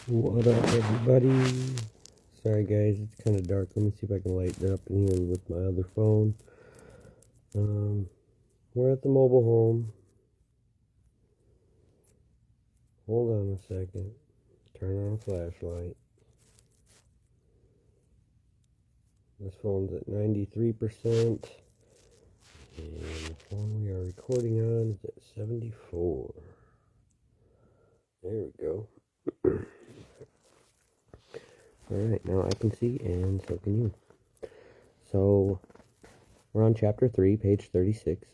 What up, everybody? Sorry, guys, it's kind of dark. Let me see if I can light it up in here with my other phone. We're at the mobile home. Hold on a second. Turn on a flashlight. This phone's at 93%. And the phone we are recording on is at 74. There we go. Alright, now I can see, and so can you. So, we're on chapter 3, page 36.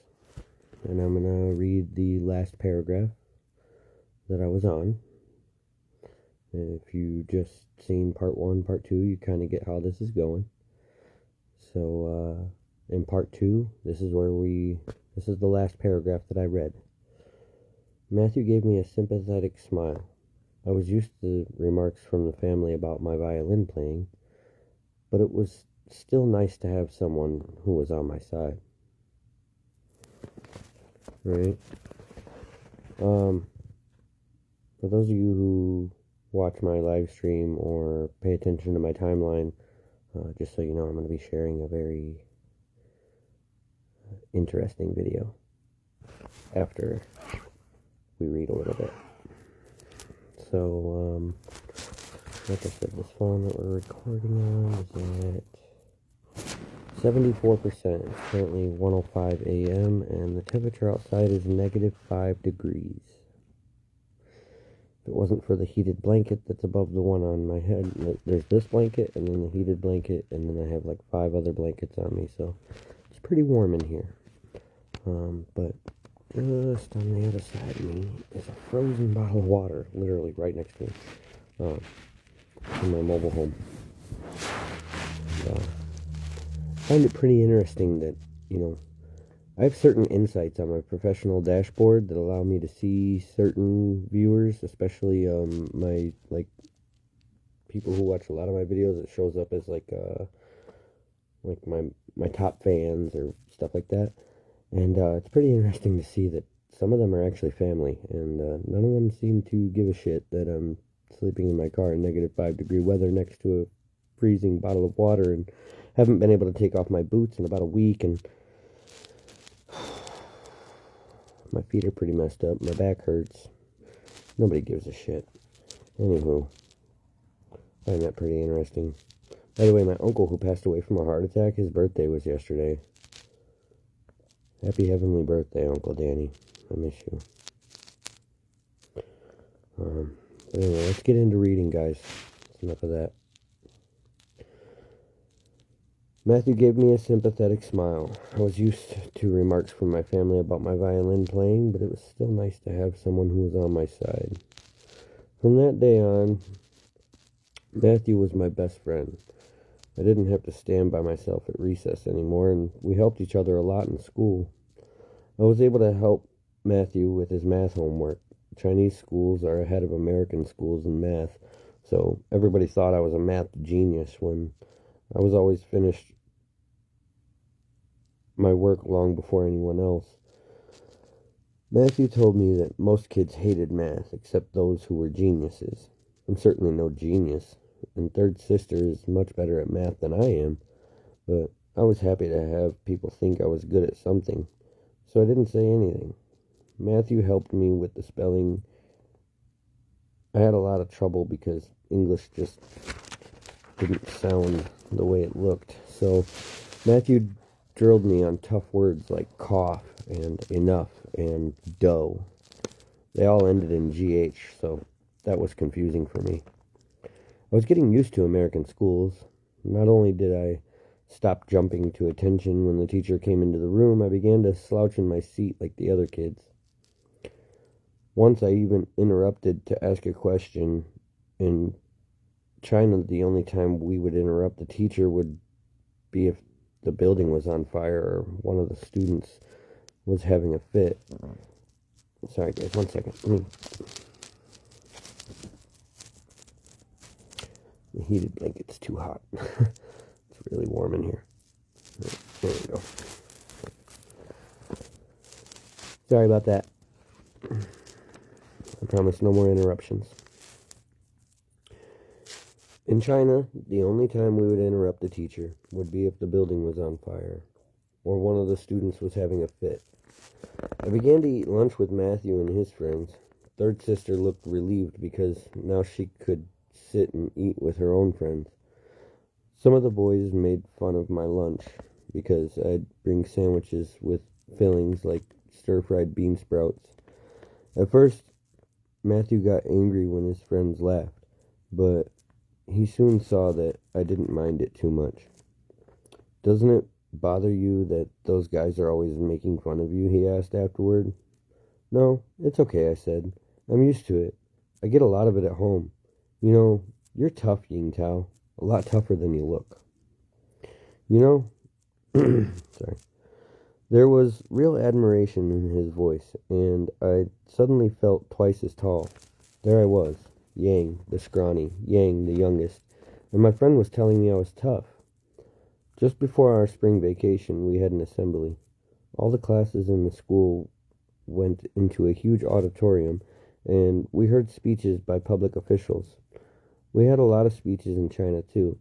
And I'm going to read the last paragraph that I was on. If you just seen part 1, part 2, you kind of get how this is going. So, in part 2, this is the last paragraph that I read. Matthew gave me a sympathetic smile. I was used to remarks from the family about my violin playing, but it was still nice to have someone who was on my side. Right? For those of you who watch my live stream or pay attention to my timeline, just so you know, I'm going to be sharing a very interesting video after we read a little bit. So, like I said, this phone that we're recording on is at 74%. It's currently 1:05 a.m. and the temperature outside is -5 degrees. If it wasn't for the heated blanket that's above the one on my head, there's this blanket and then the heated blanket, and then I have like 5 other blankets on me, so it's pretty warm in here. But just on the other side of me is a frozen bottle of water, literally right next to me, in my mobile home. I find it pretty interesting that, I have certain insights on my professional dashboard that allow me to see certain viewers, especially my people who watch a lot of my videos. It shows up as like my top fans or stuff like that, and it's pretty interesting to see that some of them are actually family, and none of them seem to give a shit that I'm sleeping in my car in -5 degree weather next to a freezing bottle of water and haven't been able to take off my boots in about a week, and my feet are pretty messed up. My back hurts. Nobody gives a shit. Anywho, I find that pretty interesting. By the way, my uncle who passed away from a heart attack, his birthday was yesterday. Happy heavenly birthday, Uncle Danny. I miss you. But anyway, let's get into reading, guys. That's enough of that. Matthew gave me a sympathetic smile. I was used to remarks from my family about my violin playing, but it was still nice to have someone who was on my side. From that day on, Matthew was my best friend. I didn't have to stand by myself at recess anymore, and we helped each other a lot in school. I was able to help Matthew with his math homework. Chinese schools are ahead of American schools in math, so everybody thought I was a math genius when I was always finished my work long before anyone else. Matthew told me that most kids hated math, except those who were geniuses. I'm certainly no genius, and third sister is much better at math than I am, but I was happy to have people think I was good at something, so I didn't say anything. Matthew helped me with the spelling. I had a lot of trouble because English just didn't sound the way it looked, so Matthew drilled me on tough words like cough and enough and dough. They all ended in GH, so that was confusing for me. I was getting used to American schools. Not only did I stop jumping to attention when the teacher came into the room, I began to slouch in my seat like the other kids. Once I even interrupted to ask a question. In China, the only time we would interrupt the teacher would be if the building was on fire or one of the students was having a fit. Sorry, guys, 1 second. The heated blanket's too hot. It's really warm in here. There we go. Sorry about that. I promise no more interruptions. In China, the only time we would interrupt the teacher would be if the building was on fire or one of the students was having a fit. I began to eat lunch with Matthew and his friends. Third sister looked relieved because now she could sit and eat with her own friends. Some of the boys made fun of my lunch because I'd bring sandwiches with fillings like stir-fried bean sprouts. At first, Matthew got angry when his friends laughed, but he soon saw that I didn't mind it too much. "Doesn't it bother you that those guys are always making fun of you?" he asked afterward. "No, it's okay," I said. "I'm used to it. I get a lot of it at home. You know, you're tough, Ying Tao. A lot tougher than you look." You know, sorry. There was real admiration in his voice, and I suddenly felt twice as tall. There I was, Yang, the scrawny, Yang, the youngest, and my friend was telling me I was tough. Just before our spring vacation, we had an assembly. All the classes in the school went into a huge auditorium, and we heard speeches by public officials. We had a lot of speeches in China, too,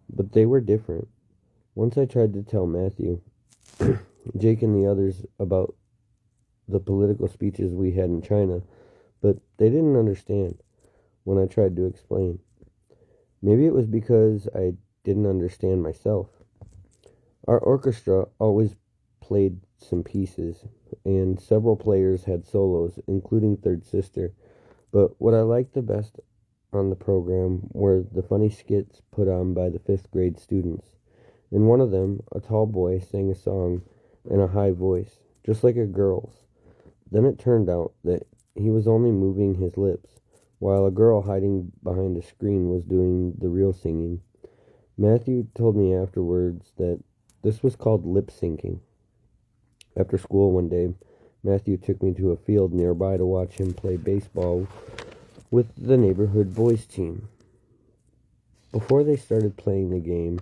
but they were different. Once I tried to tell Matthew, Jake, and the others about the political speeches we had in China, but they didn't understand when I tried to explain. Maybe it was because I didn't understand myself. Our orchestra always played some pieces, and several players had solos, including Third Sister. But what I liked the best on the program were the funny skits put on by the fifth grade students. In one of them, a tall boy sang a song in a high voice, just like a girl's. Then it turned out that he was only moving his lips, while a girl hiding behind a screen was doing the real singing. Matthew told me afterwards that this was called lip syncing. After school one day, Matthew took me to a field nearby to watch him play baseball with the neighborhood boys team. Before they started playing the game,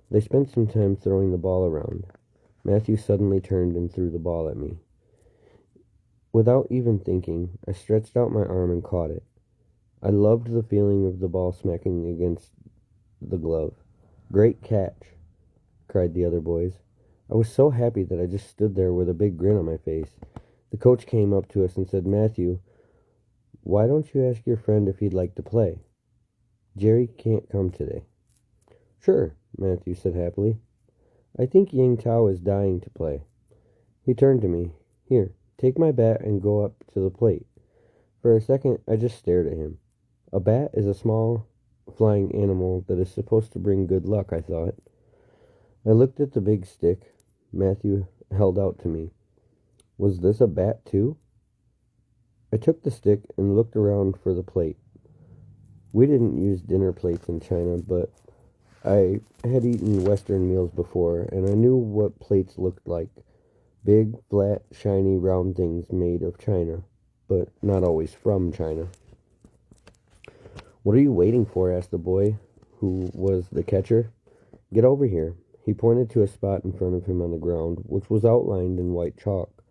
they spent some time throwing the ball around. Matthew suddenly turned and threw the ball at me. Without even thinking, I stretched out my arm and caught it. I loved the feeling of the ball smacking against the glove. "Great catch," cried the other boys. I was so happy that I just stood there with a big grin on my face. The coach came up to us and said, "Matthew, why don't you ask your friend if he'd like to play? Jerry can't come today." "Sure," Matthew said happily. "I think Ying Tao is dying to play." He turned to me. "Here, take my bat and go up to the plate." For a second, I just stared at him. A bat is a small flying animal that is supposed to bring good luck, I thought. I looked at the big stick Matthew held out to me. Was this a bat, too? I took the stick and looked around for the plate. We didn't use dinner plates in China, but I had eaten Western meals before, and I knew what plates looked like. Big, flat, shiny, round things made of China, but not always from China. "What are you waiting for?" asked the boy, who was the catcher. "Get over here." He pointed to a spot in front of him on the ground, which was outlined in white chalk.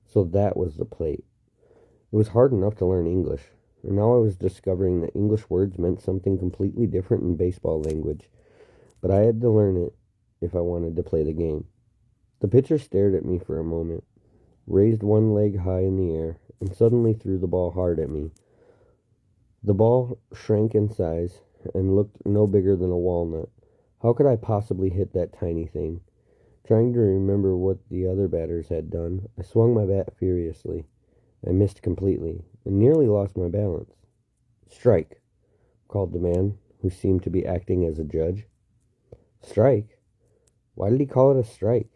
So that was the plate. It was hard enough to learn English, and now I was discovering that English words meant something completely different in baseball language. But I had to learn it if I wanted to play the game. The pitcher stared at me for a moment, raised one leg high in the air, and suddenly threw the ball hard at me. The ball shrank in size and looked no bigger than a walnut. How could I possibly hit that tiny thing? Trying to remember what the other batters had done, I swung my bat furiously. I missed completely and nearly lost my balance. "Strike," called the man, who seemed to be acting as a judge. Strike? Why did he call it a strike?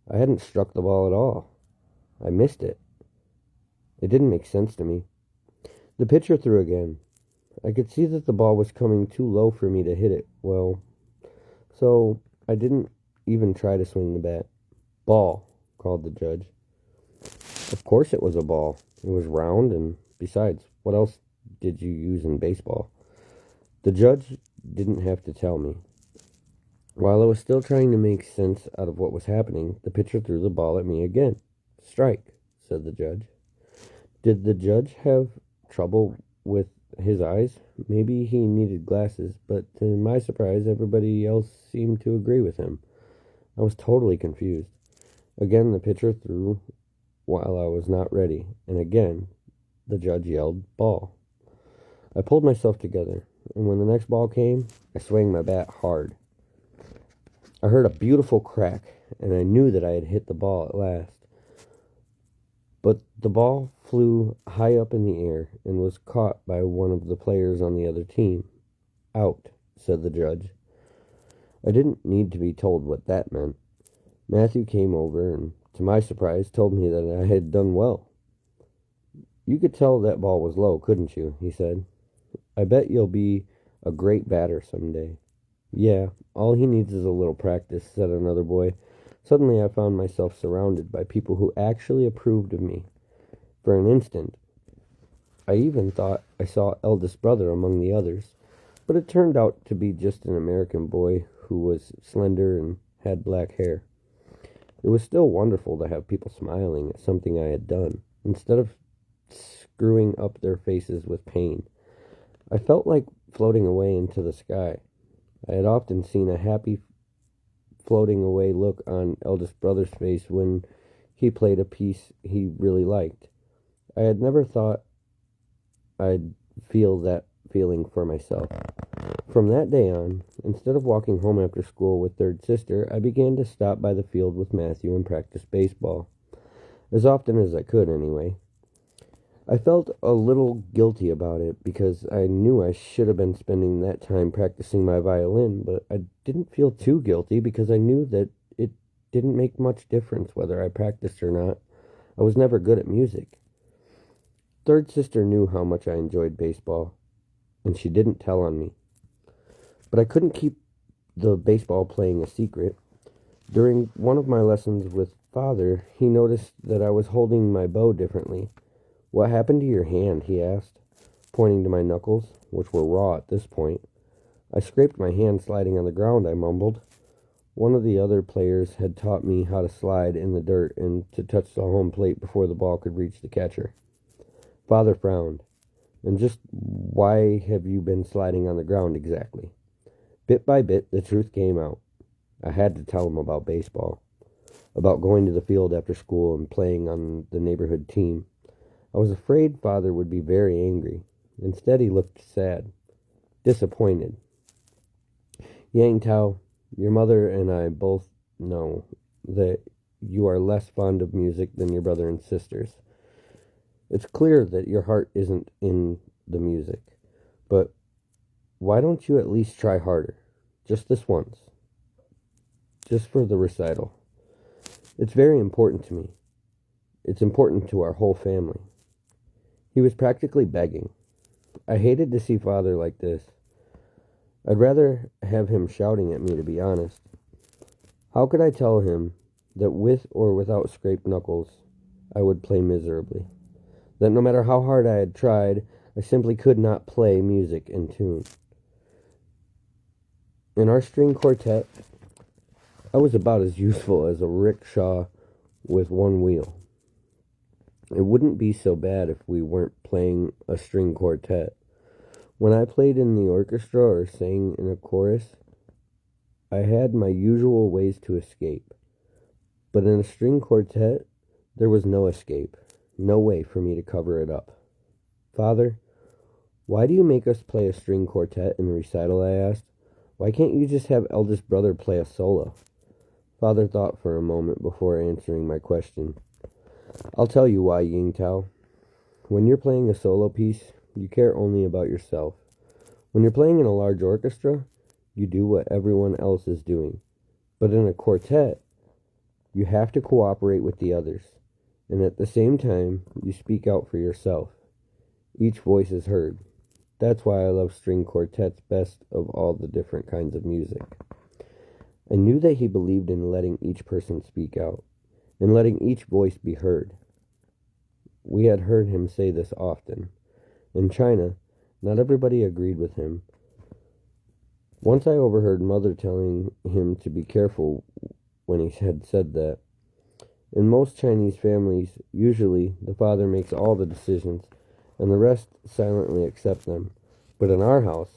I hadn't struck the ball at all. I missed it. It didn't make sense to me. The pitcher threw again. I could see that the ball was coming too low for me to hit it well, so I didn't even try to swing the bat. "Ball," called the judge. Of course it was a ball. It was round, and besides, what else did you use in baseball? The judge didn't have to tell me. While I was still trying to make sense out of what was happening, the pitcher threw the ball at me again. "Strike," said the judge. Did the judge have trouble with his eyes? Maybe he needed glasses, but to my surprise, everybody else seemed to agree with him. I was totally confused. Again, the pitcher threw while I was not ready, and again, the judge yelled, "Ball." I pulled myself together, and when the next ball came, I swung my bat hard. I heard a beautiful crack, and I knew that I had hit the ball at last. But the ball flew high up in the air and was caught by one of the players on the other team. "Out," said the judge. I didn't need to be told what that meant. Matthew came over and, to my surprise, told me that I had done well. "You could tell that ball was low, couldn't you?" he said. "I bet you'll be a great batter someday." "Yeah, all he needs is a little practice," said another boy. Suddenly I found myself surrounded by people who actually approved of me. For an instant, I even thought I saw eldest brother among the others, but it turned out to be just an American boy who was slender and had black hair. It was still wonderful to have people smiling at something I had done, instead of screwing up their faces with pain. I felt like floating away into the sky. I had often seen a happy floating away look on eldest brother's face when he played a piece he really liked. I had never thought I'd feel that feeling for myself. From that day on, instead of walking home after school with third sister, I began to stop by the field with Matthew and practice baseball. As often as I could, anyway. I felt a little guilty about it because I knew I should have been spending that time practicing my violin, but I didn't feel too guilty because I knew that it didn't make much difference whether I practiced or not. I was never good at music. Third sister knew how much I enjoyed baseball, and she didn't tell on me. But I couldn't keep the baseball playing a secret. During one of my lessons with Father, he noticed that I was holding my bow differently. "What happened to your hand?" he asked, pointing to my knuckles, which were raw at this point. "I scraped my hand sliding on the ground," I mumbled. One of the other players had taught me how to slide in the dirt and to touch the home plate before the ball could reach the catcher. Father frowned. "And just why have you been sliding on the ground exactly?" Bit by bit, the truth came out. I had to tell him about baseball, about going to the field after school and playing on the neighborhood team. I was afraid Father would be very angry. Instead, he looked sad, disappointed. "Yang Tao, your mother and I both know that you are less fond of music than your brother and sisters. It's clear that your heart isn't in the music, but why don't you at least try harder? Just this once. Just for the recital. It's very important to me. It's important to our whole family." He was practically begging. I hated to see Father like this. I'd rather have him shouting at me, to be honest. How could I tell him that with or without scraped knuckles, I would play miserably? That no matter how hard I had tried, I simply could not play music in tune. In our string quartet, I was about as useful as a rickshaw with one wheel. It wouldn't be so bad if we weren't playing a string quartet. When I played in the orchestra or sang in a chorus, I had my usual ways to escape. But in a string quartet, there was no escape, no way for me to cover it up. "Father, why do you make us play a string quartet in the recital?" I asked. "Why can't you just have eldest brother play a solo?" Father thought for a moment before answering my question. "I'll tell you why, Ying Tao. When you're playing a solo piece, you care only about yourself. When you're playing in a large orchestra, you do what everyone else is doing. But in a quartet, you have to cooperate with the others, and at the same time, you speak out for yourself. Each voice is heard. That's why I love string quartets best of all the different kinds of music." I knew that he believed in letting each person speak out, and letting each voice be heard. We had heard him say this often. In China, not everybody agreed with him. Once I overheard Mother telling him to be careful when he had said that. In most Chinese families, usually the father makes all the decisions, and the rest silently accept them. But in our house,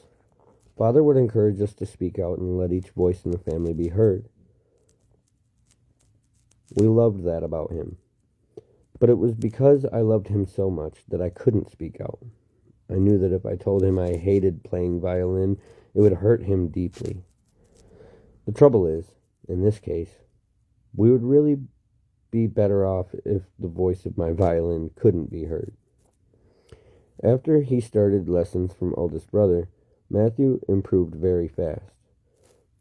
Father would encourage us to speak out and let each voice in the family be heard. We loved that about him. But it was because I loved him so much that I couldn't speak out. I knew that if I told him I hated playing violin, it would hurt him deeply. The trouble is, in this case, we would really be better off if the voice of my violin couldn't be heard. After he started lessons from oldest brother, Matthew improved very fast.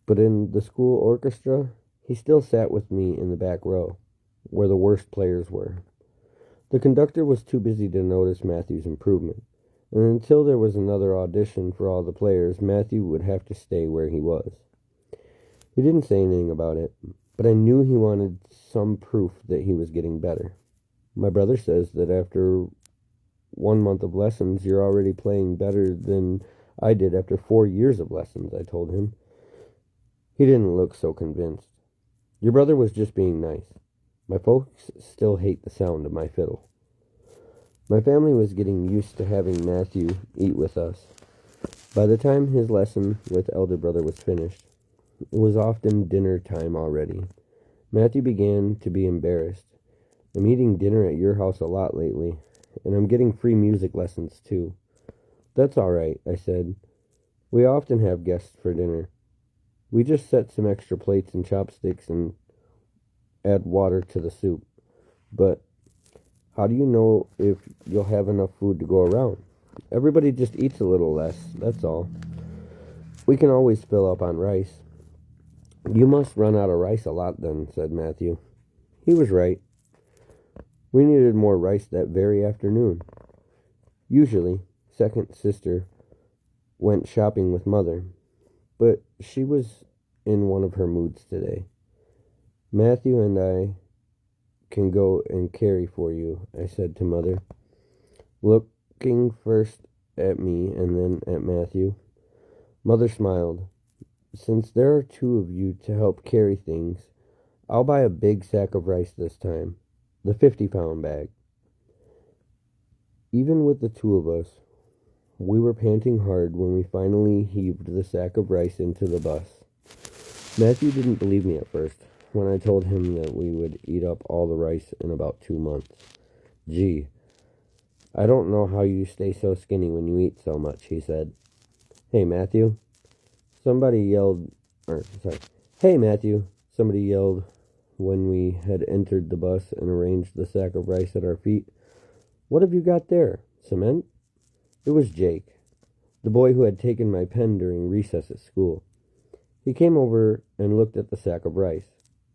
But in the school orchestra, he still sat with me in the back row, where the worst players were. The conductor was too busy to notice Matthew's improvement, and until there was another audition for all the players, Matthew would have to stay where he was. He didn't say anything about it, but I knew he wanted some proof that he was getting better. My brother says that after 1 month of lessons, you're already playing better than I did after 4 years of lessons, I told him. He didn't look so convinced. Your brother was just being nice. My folks still hate the sound of my fiddle. My family was getting used to having Matthew eat with us. By the time his lesson with elder brother was finished, it was often dinner time already. Matthew began to be embarrassed. I'm eating dinner at your house a lot lately, and I'm getting free music lessons too. That's all right, I said. We often have guests for dinner. We just set some extra plates and chopsticks and add water to the soup. But how do you know if you'll have enough food to go around? Everybody just eats a little less, that's all. We can always fill up on rice. You must run out of rice a lot then, said Matthew. He was right. We needed more rice that very afternoon. Usually, second sister went shopping with mother, but she was in one of her moods today. Matthew and I can go and carry for you, I said to mother, looking first at me and then at Matthew. Mother smiled. Since there are 2 of you to help carry things, I'll buy a big sack of rice this time, the 50-pound bag. Even with the 2 of us, we were panting hard when we finally heaved the sack of rice into the bus. Matthew didn't believe me at first when I told him that we would eat up all the rice in about 2 months. Gee, I don't know how you stay so skinny when you eat so much, he said. Hey, Matthew, somebody yelled when we had entered the bus and arranged the sack of rice at our feet. What have you got there? Cement? It was Jake, the boy who had taken my pen during recess at school. He came over and looked at the sack of rice.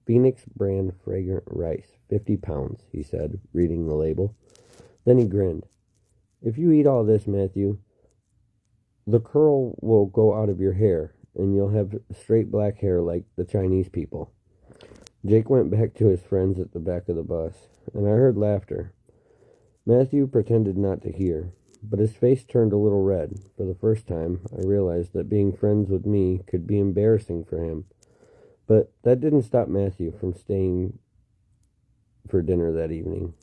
Phoenix brand fragrant rice, 50 pounds, he said, reading the label. Then he grinned. If you eat all this, Matthew, the curl will go out of your hair, and you'll have straight black hair like the Chinese people. Jake went back to his friends at the back of the bus, and I heard laughter. Matthew pretended not to hear, but his face turned a little red. For the first time, I realized that being friends with me could be embarrassing for him. But that didn't stop Matthew from staying for dinner that evening.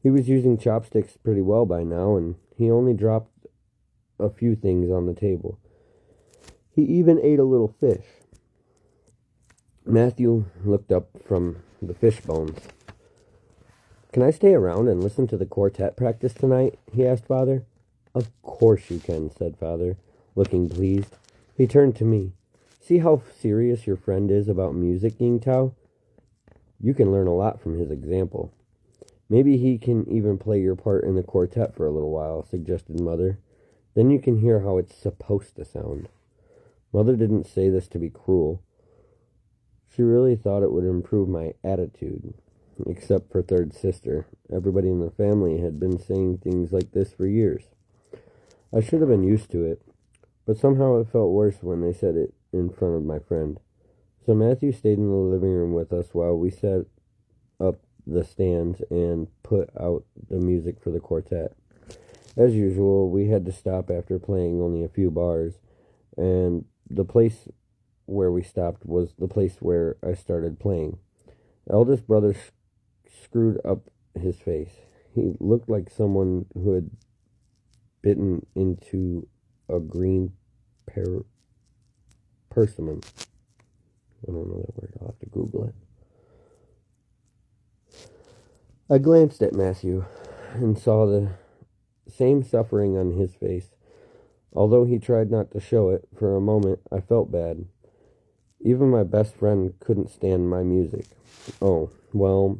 He was using chopsticks pretty well by now, and he only dropped a few things on the table. He even ate a little fish. Matthew looked up from the fish bones. Can I stay around and listen to the quartet practice tonight? He asked Father. Of course you can, said Father, looking pleased. He turned to me. See how serious your friend is about music, Ying Tao? You can learn a lot from his example. Maybe he can even play your part in the quartet for a little while, suggested Mother. Then you can hear how it's supposed to sound. Mother didn't say this to be cruel. She really thought it would improve my attitude. Except for third sister. Everybody in the family had been saying things like this for years. I should have been used to it, but somehow it felt worse when they said it in front of my friend. So Matthew stayed in the living room with us while we set up the stands and put out the music for the quartet. As usual, we had to stop after playing only a few bars, and the place where we stopped was the place where I started playing. Eldest brother screwed up his face. He looked like someone who had bitten into a green persimmon. I don't know that word. I'll have to Google it. I glanced at Matthew and saw the same suffering on his face. Although he tried not to show it, for a moment I felt bad. Even my best friend couldn't stand my music. Oh, well,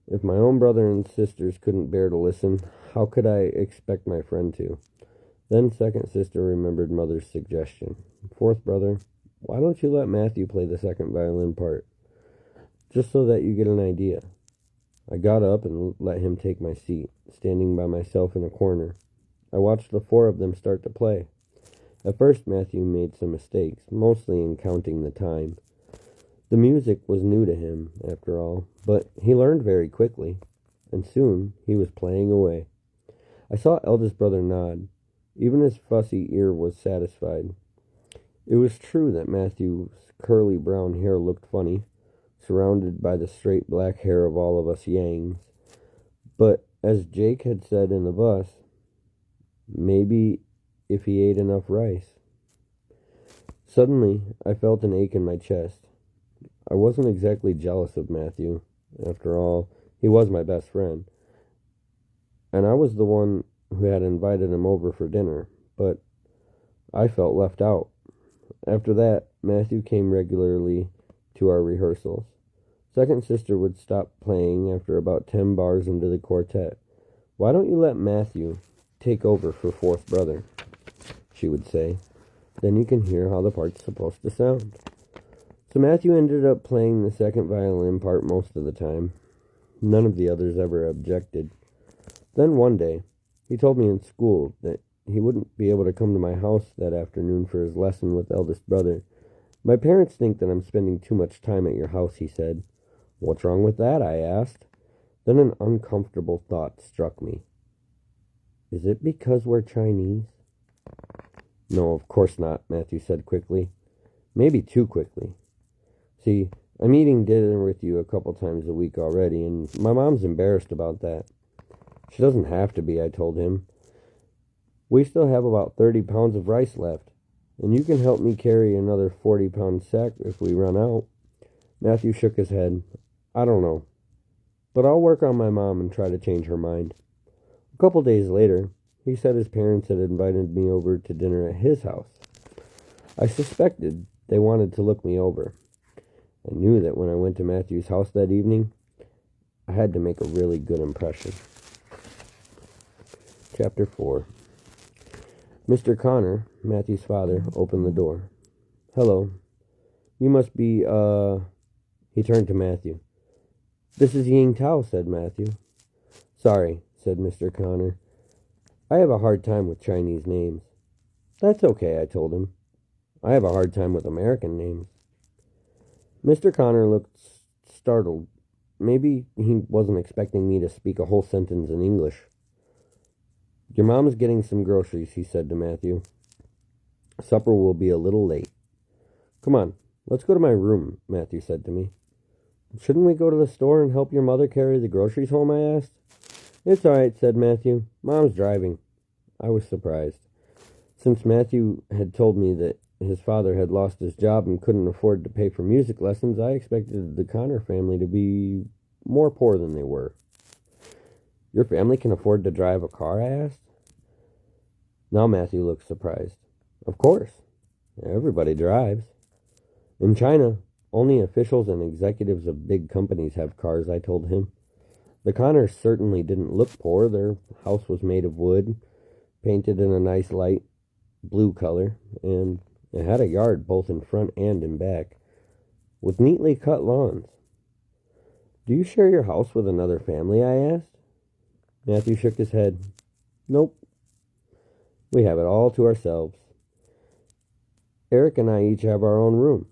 if my own brother and sisters couldn't bear to listen, how could I expect my friend to? Then second sister remembered mother's suggestion. Fourth brother, why don't you let Matthew play the second violin part? Just so that you get an idea. I got up and let him take my seat, standing by myself in a corner. I watched the four of them start to play. At first, Matthew made some mistakes, mostly in counting the time. The music was new to him, after all, but he learned very quickly, and soon he was playing away. I saw eldest brother nod. Even his fussy ear was satisfied. It was true that Matthew's curly brown hair looked funny, surrounded by the straight black hair of all of us Yangs. But, as Jake had said in the bus, maybe if he ate enough rice. Suddenly, I felt an ache in my chest. I wasn't exactly jealous of Matthew. After all, he was my best friend. And I was the one who had invited him over for dinner, but I felt left out. After that, Matthew came regularly to our rehearsals. Second sister would stop playing after about 10 bars into the quartet. Why don't you let Matthew take over for fourth brother? She would say. Then you can hear how the part's supposed to sound. So Matthew ended up playing the second violin part most of the time. None of the others ever objected. Then one day, he told me in school that he wouldn't be able to come to my house that afternoon for his lesson with eldest brother. My parents think that I'm spending too much time at your house, he said. What's wrong with that? I asked. Then an uncomfortable thought struck me. Is it because we're Chinese? No, of course not, Matthew said quickly. Maybe too quickly. See, I'm eating dinner with you a couple times a week already, and my mom's embarrassed about that. She doesn't have to be, I told him. We still have about 30 pounds of rice left, and you can help me carry another 40-pound sack if we run out. Matthew shook his head. I don't know, but I'll work on my mom and try to change her mind. A couple days later, he said his parents had invited me over to dinner at his house. I suspected they wanted to look me over. I knew that when I went to Matthew's house that evening, I had to make a really good impression. Chapter 4. Mr. Connor, Matthew's father, opened the door. Hello. You must be, He turned to Matthew. This is Ying Tao, said Matthew. Sorry, said Mr. Connor. I have a hard time with Chinese names. That's okay, I told him. I have a hard time with American names. Mr. Connor looked startled. Maybe he wasn't expecting me to speak a whole sentence in English. Your mom's getting some groceries, he said to Matthew. Supper will be a little late. Come on, let's go to my room, Matthew said to me. Shouldn't we go to the store and help your mother carry the groceries home, I asked. It's all right, said Matthew. Mom's driving. I was surprised. Since Matthew had told me that his father had lost his job and couldn't afford to pay for music lessons, I expected the Connor family to be more poor than they were. Your family can afford to drive a car, I asked. Now Matthew looked surprised. Of course. Everybody drives. In China, only officials and executives of big companies have cars, I told him. The Connors certainly didn't look poor. Their house was made of wood, painted in a nice light blue color, and it had a yard both in front and in back, with neatly cut lawns. Do you share your house with another family, I asked. Matthew shook his head. Nope. We have it all to ourselves. Eric and I each have our own room.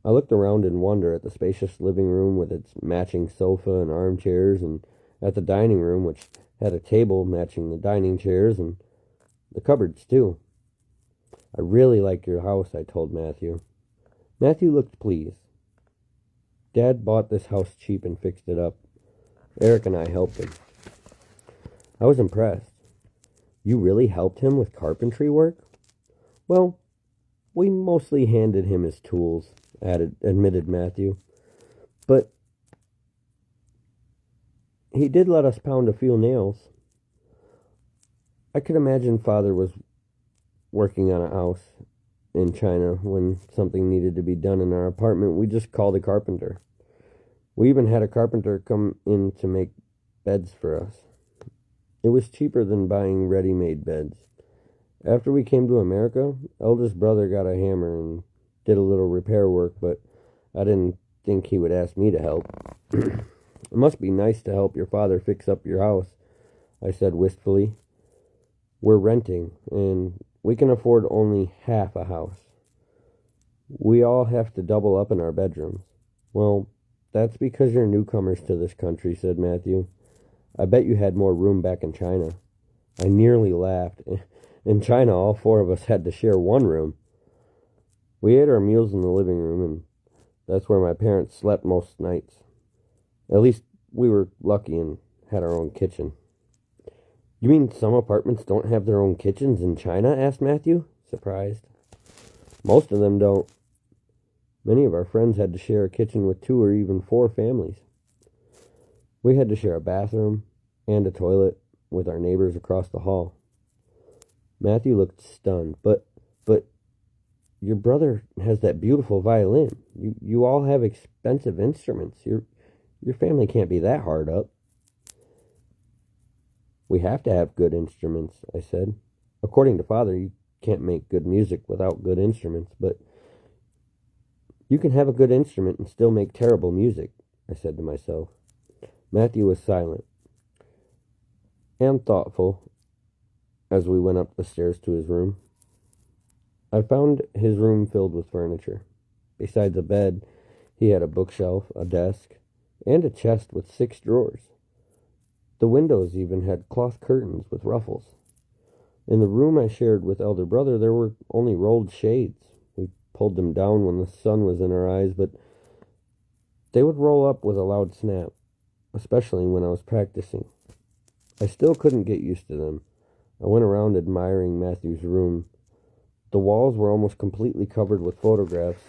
I looked around in wonder at the spacious living room with its matching sofa and armchairs, and at the dining room, which had a table matching the dining chairs, and the cupboards, too. I really like your house, I told Matthew. Matthew looked pleased. Dad bought this house cheap and fixed it up. Eric and I helped him. I was impressed. You really helped him with carpentry work? Well, we mostly handed him his tools, admitted Matthew. But he did let us pound a few nails. I could imagine Father was working on a house in China when something needed to be done in our apartment. We just called a carpenter. We even had a carpenter come in to make beds for us. It was cheaper than buying ready-made beds. After we came to America, eldest brother got a hammer and did a little repair work, but I didn't think he would ask me to help. It must be nice to help your father fix up your house, I said wistfully. We're renting, and we can afford only half a house. We all have to double up in our bedrooms. Well, that's because you're newcomers to this country, said Matthew. I bet you had more room back in China. I nearly laughed. In China, all four of us had to share one room. We ate our meals in the living room, and that's where my parents slept most nights. At least we were lucky and had our own kitchen. You mean some apartments don't have their own kitchens in China? Asked Matthew, surprised. Most of them don't. Many of our friends had to share a kitchen with 2 or even 4 families. We had to share a bathroom and a toilet with our neighbors across the hall. Matthew looked stunned. But your brother has that beautiful violin. You all have expensive instruments. Your family can't be that hard up. We have to have good instruments, I said. According to Father, you can't make good music without good instruments, but you can have a good instrument and still make terrible music, I said to myself. Matthew was silent and thoughtful as we went up the stairs to his room. I found his room filled with furniture. Besides a bed, he had a bookshelf, a desk, and a chest with 6 drawers. The windows even had cloth curtains with ruffles. In the room I shared with elder brother, there were only rolled shades. We pulled them down when the sun was in our eyes, but they would roll up with a loud snap, especially when I was practicing. I still couldn't get used to them. I went around admiring Matthew's room. The walls were almost completely covered with photographs.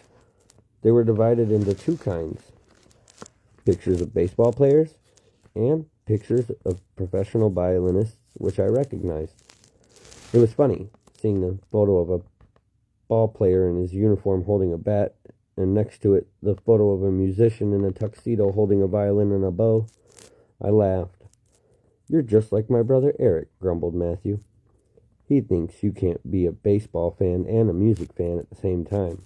They were divided into 2 kinds: pictures of baseball players and pictures of professional violinists, which I recognized. It was funny seeing the photo of a ball player in his uniform holding a bat, and next to it the photo of a musician in a tuxedo holding a violin and a bow. I laughed. You're just like my brother Eric, grumbled Matthew. He thinks you can't be a baseball fan and a music fan at the same time.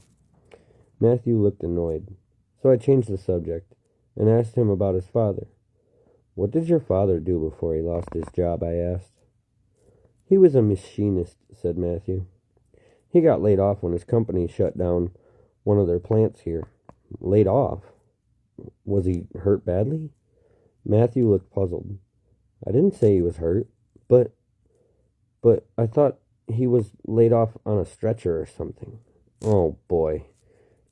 Matthew looked annoyed, so I changed the subject and asked him about his father. What did your father do before he lost his job? I asked. He was a machinist, said Matthew. He got laid off when his company shut down one of their plants here. Laid off? Was he hurt badly? Matthew looked puzzled. I didn't say he was hurt, but I thought he was laid off on a stretcher or something. Oh, boy.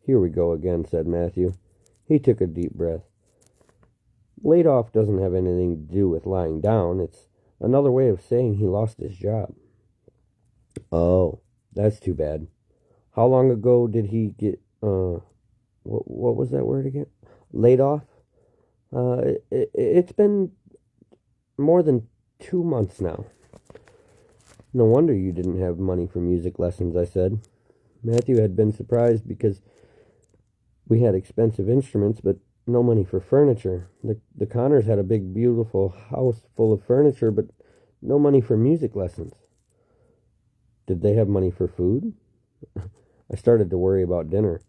Here we go again, said Matthew. He took a deep breath. Laid off doesn't have anything to do with lying down. It's another way of saying he lost his job. Oh, that's too bad. How long ago did he get, what was that word again? Laid off? It's been more than 2 months now. No wonder you didn't have money for music lessons, I said. Matthew had been surprised because we had expensive instruments, but no money for furniture. The Connors had a big, beautiful house full of furniture, but no money for music lessons. Did they have money for food? I started to worry about dinner.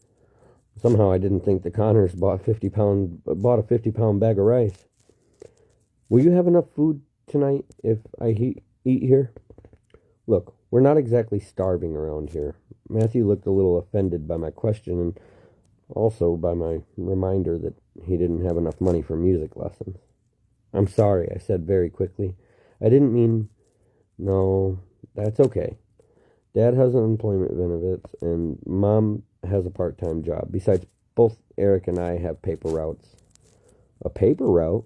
Somehow I didn't think the Connors bought a 50-pound bag of rice. Will you have enough food tonight if I eat here? Look, we're not exactly starving around here. Matthew looked a little offended by my question and also by my reminder that he didn't have enough money for music lessons. I'm sorry, I said very quickly. I didn't mean... No, that's okay. Dad has unemployment benefits, and Mom has a part-time job. Besides, both Eric and I have paper routes. A paper route?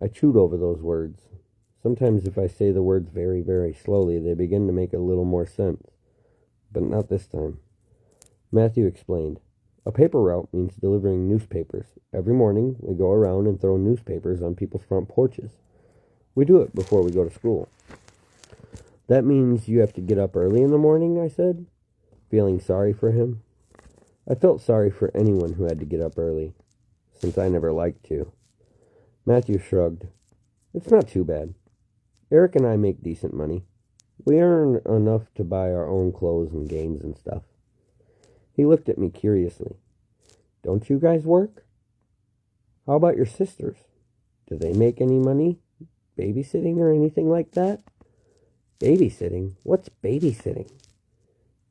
I chewed over those words. Sometimes if I say the words very, very slowly, they begin to make a little more sense. But not this time. Matthew explained. A paper route means delivering newspapers. Every morning, we go around and throw newspapers on people's front porches. We do it before we go to school. That means you have to get up early in the morning, I said, feeling sorry for him. I felt sorry for anyone who had to get up early, since I never liked to. Matthew shrugged. It's not too bad. Eric and I make decent money. We earn enough to buy our own clothes and games and stuff. He looked at me curiously. Don't you guys work? How about your sisters? Do they make any money? Babysitting or anything like that? Babysitting? What's babysitting?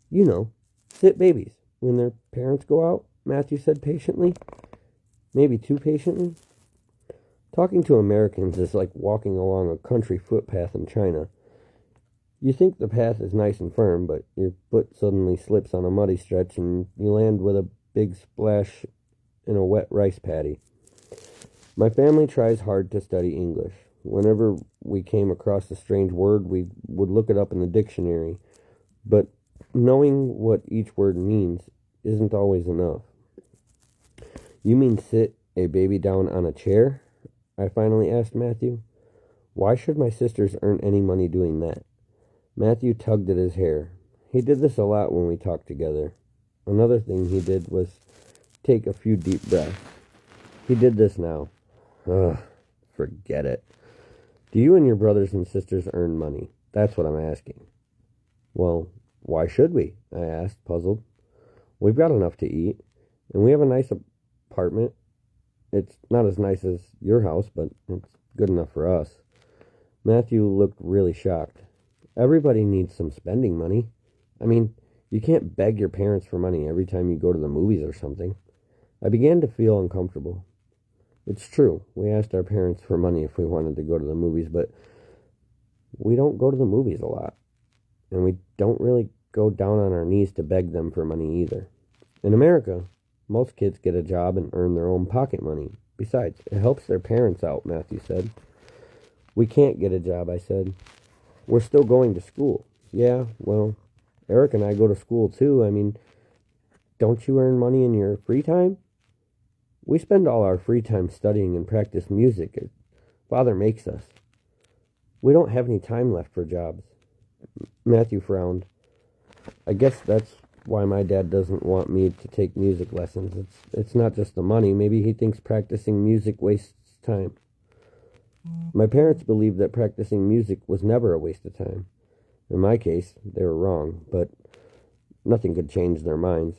You know, sit babies when their parents go out, Matthew said patiently. Maybe too patiently. Talking to Americans is like walking along a country footpath in China. You think the path is nice and firm, but your foot suddenly slips on a muddy stretch and you land with a big splash in a wet rice paddy. My family tries hard to study English. Whenever we came across a strange word, we would look it up in the dictionary. But knowing what each word means isn't always enough. You mean sit a baby down on a chair? I finally asked Matthew. Why should my sisters earn any money doing that? Matthew tugged at his hair. He did this a lot when we talked together. Another thing he did was take a few deep breaths. He did this now. Ugh, forget it. Do you and your brothers and sisters earn money? That's what I'm asking. Well, why should we? I asked, puzzled. We've got enough to eat, and we have a nice apartment. It's not as nice as your house, but it's good enough for us. Matthew looked really shocked. Everybody needs some spending money. I mean, you can't beg your parents for money every time you go to the movies or something. I began to feel uncomfortable. It's true, we asked our parents for money if we wanted to go to the movies, but we don't go to the movies a lot. And we don't really go down on our knees to beg them for money either. In America, most kids get a job and earn their own pocket money. Besides, it helps their parents out, Matthew said. We can't get a job, I said. We're still going to school. Yeah, well, Eric and I go to school too. I mean, don't you earn money in your free time? We spend all our free time studying and practice music. Father makes us. We don't have any time left for jobs. Matthew frowned. I guess that's why my dad doesn't want me to take music lessons. It's not just the money. Maybe he thinks practicing music wastes time. My parents believed that practicing music was never a waste of time. In my case, they were wrong, but nothing could change their minds.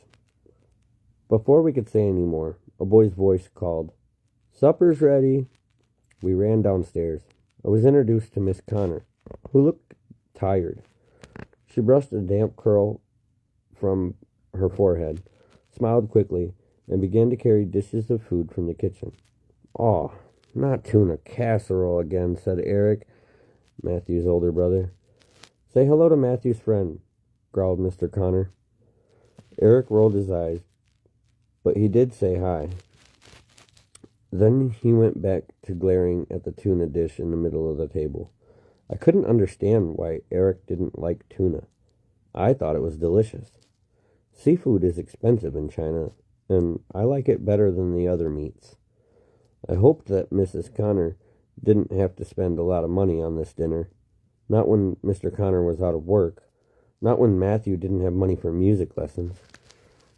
Before we could say any more, a boy's voice called, "Supper's ready." We ran downstairs. I was introduced to Miss Connor, who looked tired. She brushed a damp curl from her forehead, smiled quickly, and began to carry dishes of food from the kitchen. "Aw, not tuna casserole again," said Eric, Matthew's older brother. "Say hello to Matthew's friend," growled Mr. Connor. Eric rolled his eyes, but he did say hi. Then he went back to glaring at the tuna dish in the middle of the table. I couldn't understand why Eric didn't like tuna. I thought it was delicious. Seafood is expensive in China, and I like it better than the other meats. I hoped that Mrs. Connor didn't have to spend a lot of money on this dinner. Not when Mr. Connor was out of work. Not when Matthew didn't have money for music lessons.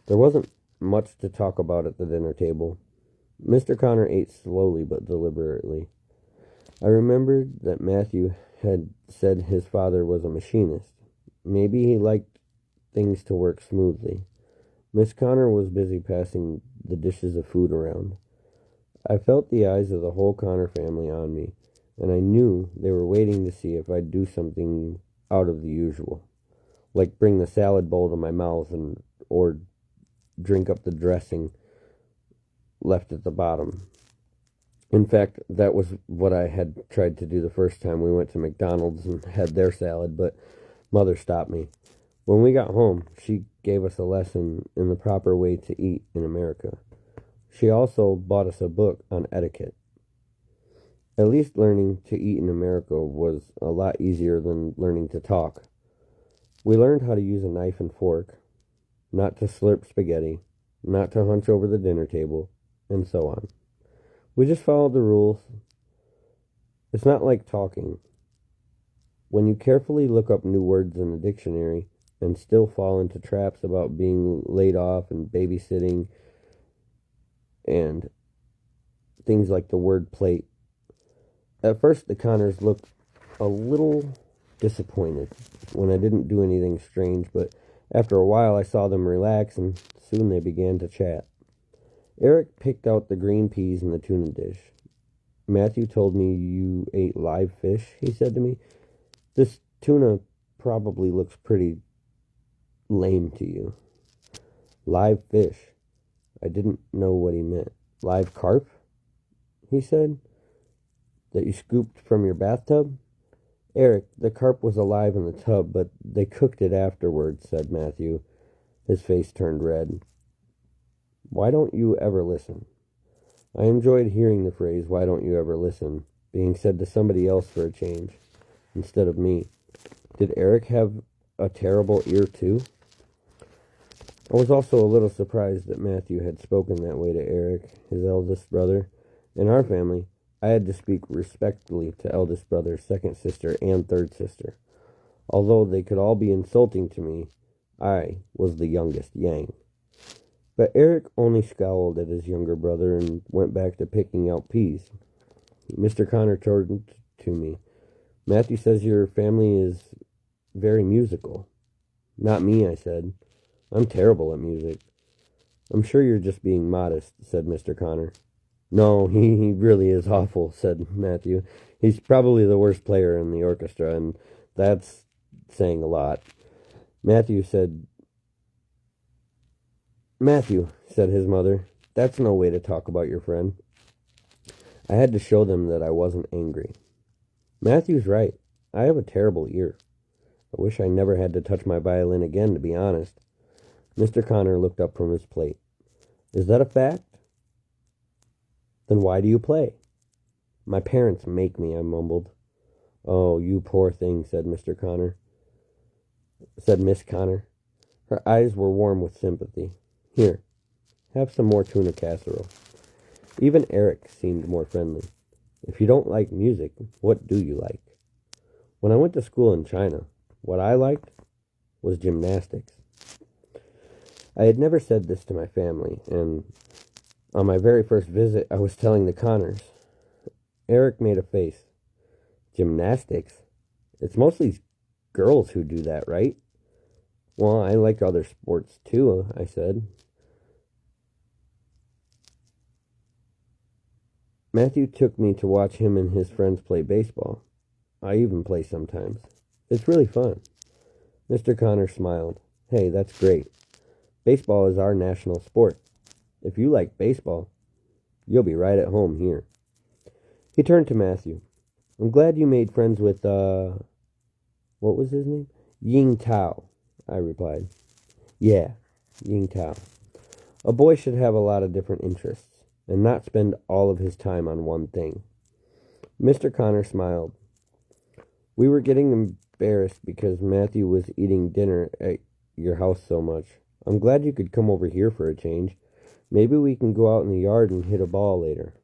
There wasn't much to talk about at the dinner table. Mr. Connor ate slowly but deliberately. I remembered that Matthew had said his father was a machinist. Maybe he liked things to work smoothly. Miss Connor was busy passing the dishes of food around. I felt the eyes of the whole Connor family on me, and I knew they were waiting to see if I'd do something out of the usual, like bring the salad bowl to my mouth or drink up the dressing left at the bottom. In fact, that was what I had tried to do the first time we went to McDonald's and had their salad, but Mother stopped me. When we got home, she gave us a lesson in the proper way to eat in America. She also bought us a book on etiquette. At least learning to eat in America was a lot easier than learning to talk. We learned how to use a knife and fork, not to slurp spaghetti, not to hunch over the dinner table, and so on. We just followed the rules. It's not like talking. When you carefully look up new words in the dictionary and still fall into traps about being laid off and babysitting and things like the word plate. At first, the Connors looked a little disappointed when I didn't do anything strange, but after a while I saw them relax and soon they began to chat. Eric picked out the green peas in the tuna dish. Matthew told me you ate live fish, he said to me. This tuna probably looks pretty lame to you. Live fish. I didn't know what he meant. Live carp? He said. That you scooped from your bathtub? Eric, the carp was alive in the tub, but they cooked it afterwards, said Matthew. His face turned red. Why don't you ever listen? I enjoyed hearing the phrase, why don't you ever listen, being said to somebody else for a change, instead of me. Did Eric have a terrible ear too? I was also a little surprised that Matthew had spoken that way to Eric, his eldest brother. In our family, I had to speak respectfully to eldest brother, second sister, and third sister. Although they could all be insulting to me, I was the youngest Yang. But Eric only scowled at his younger brother and went back to picking out peas. Mr. Connor turned to me. Matthew says your family is very musical. Not me, I said. I'm terrible at music. I'm sure you're just being modest, said Mr. Connor. No, he really is awful, said Matthew. He's probably the worst player in the orchestra, and that's saying a lot. Matthew, said his mother, that's no way to talk about your friend. I had to show them that I wasn't angry. Matthew's right. I have a terrible ear. I wish I never had to touch my violin again, to be honest. Mr. Connor looked up from his plate. Is that a fact? Then why do you play? My parents make me, I mumbled. Oh, you poor thing, said Miss Connor. Her eyes were warm with sympathy. Here, have some more tuna casserole. Even Eric seemed more friendly. If you don't like music, what do you like? When I went to school in China, what I liked was gymnastics. I had never said this to my family, and on my very first visit, I was telling the Connors. Eric made a face. Gymnastics? It's mostly girls who do that, right? Well, I like other sports too, I said. Matthew took me to watch him and his friends play baseball. I even play sometimes. It's really fun. Mr. Connor smiled. Hey, that's great. Baseball is our national sport. If you like baseball, you'll be right at home here. He turned to Matthew. I'm glad you made friends with, what was his name? Ying Tao, I replied. Yeah, Ying Tao. A boy should have a lot of different interests and not spend all of his time on one thing. Mr. Connor smiled. We were getting embarrassed because Matthew was eating dinner at your house so much. I'm glad you could come over here for a change. Maybe we can go out in the yard and hit a ball later,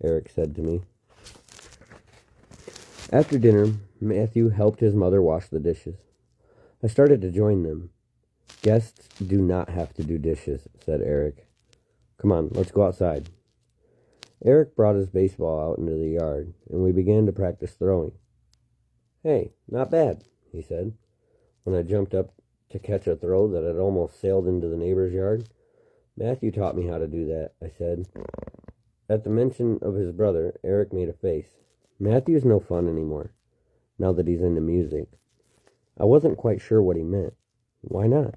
Eric said to me. After dinner, Matthew helped his mother wash the dishes. I started to join them. Guests do not have to do dishes, said Eric. Come on, let's go outside. Eric brought his baseball out into the yard, and we began to practice throwing. Hey, not bad, he said, when I jumped up to catch a throw that had almost sailed into the neighbor's yard. Matthew taught me how to do that, I said. At the mention of his brother, Eric made a face. Matthew's no fun anymore, now that he's into music. I wasn't quite sure what he meant. Why not?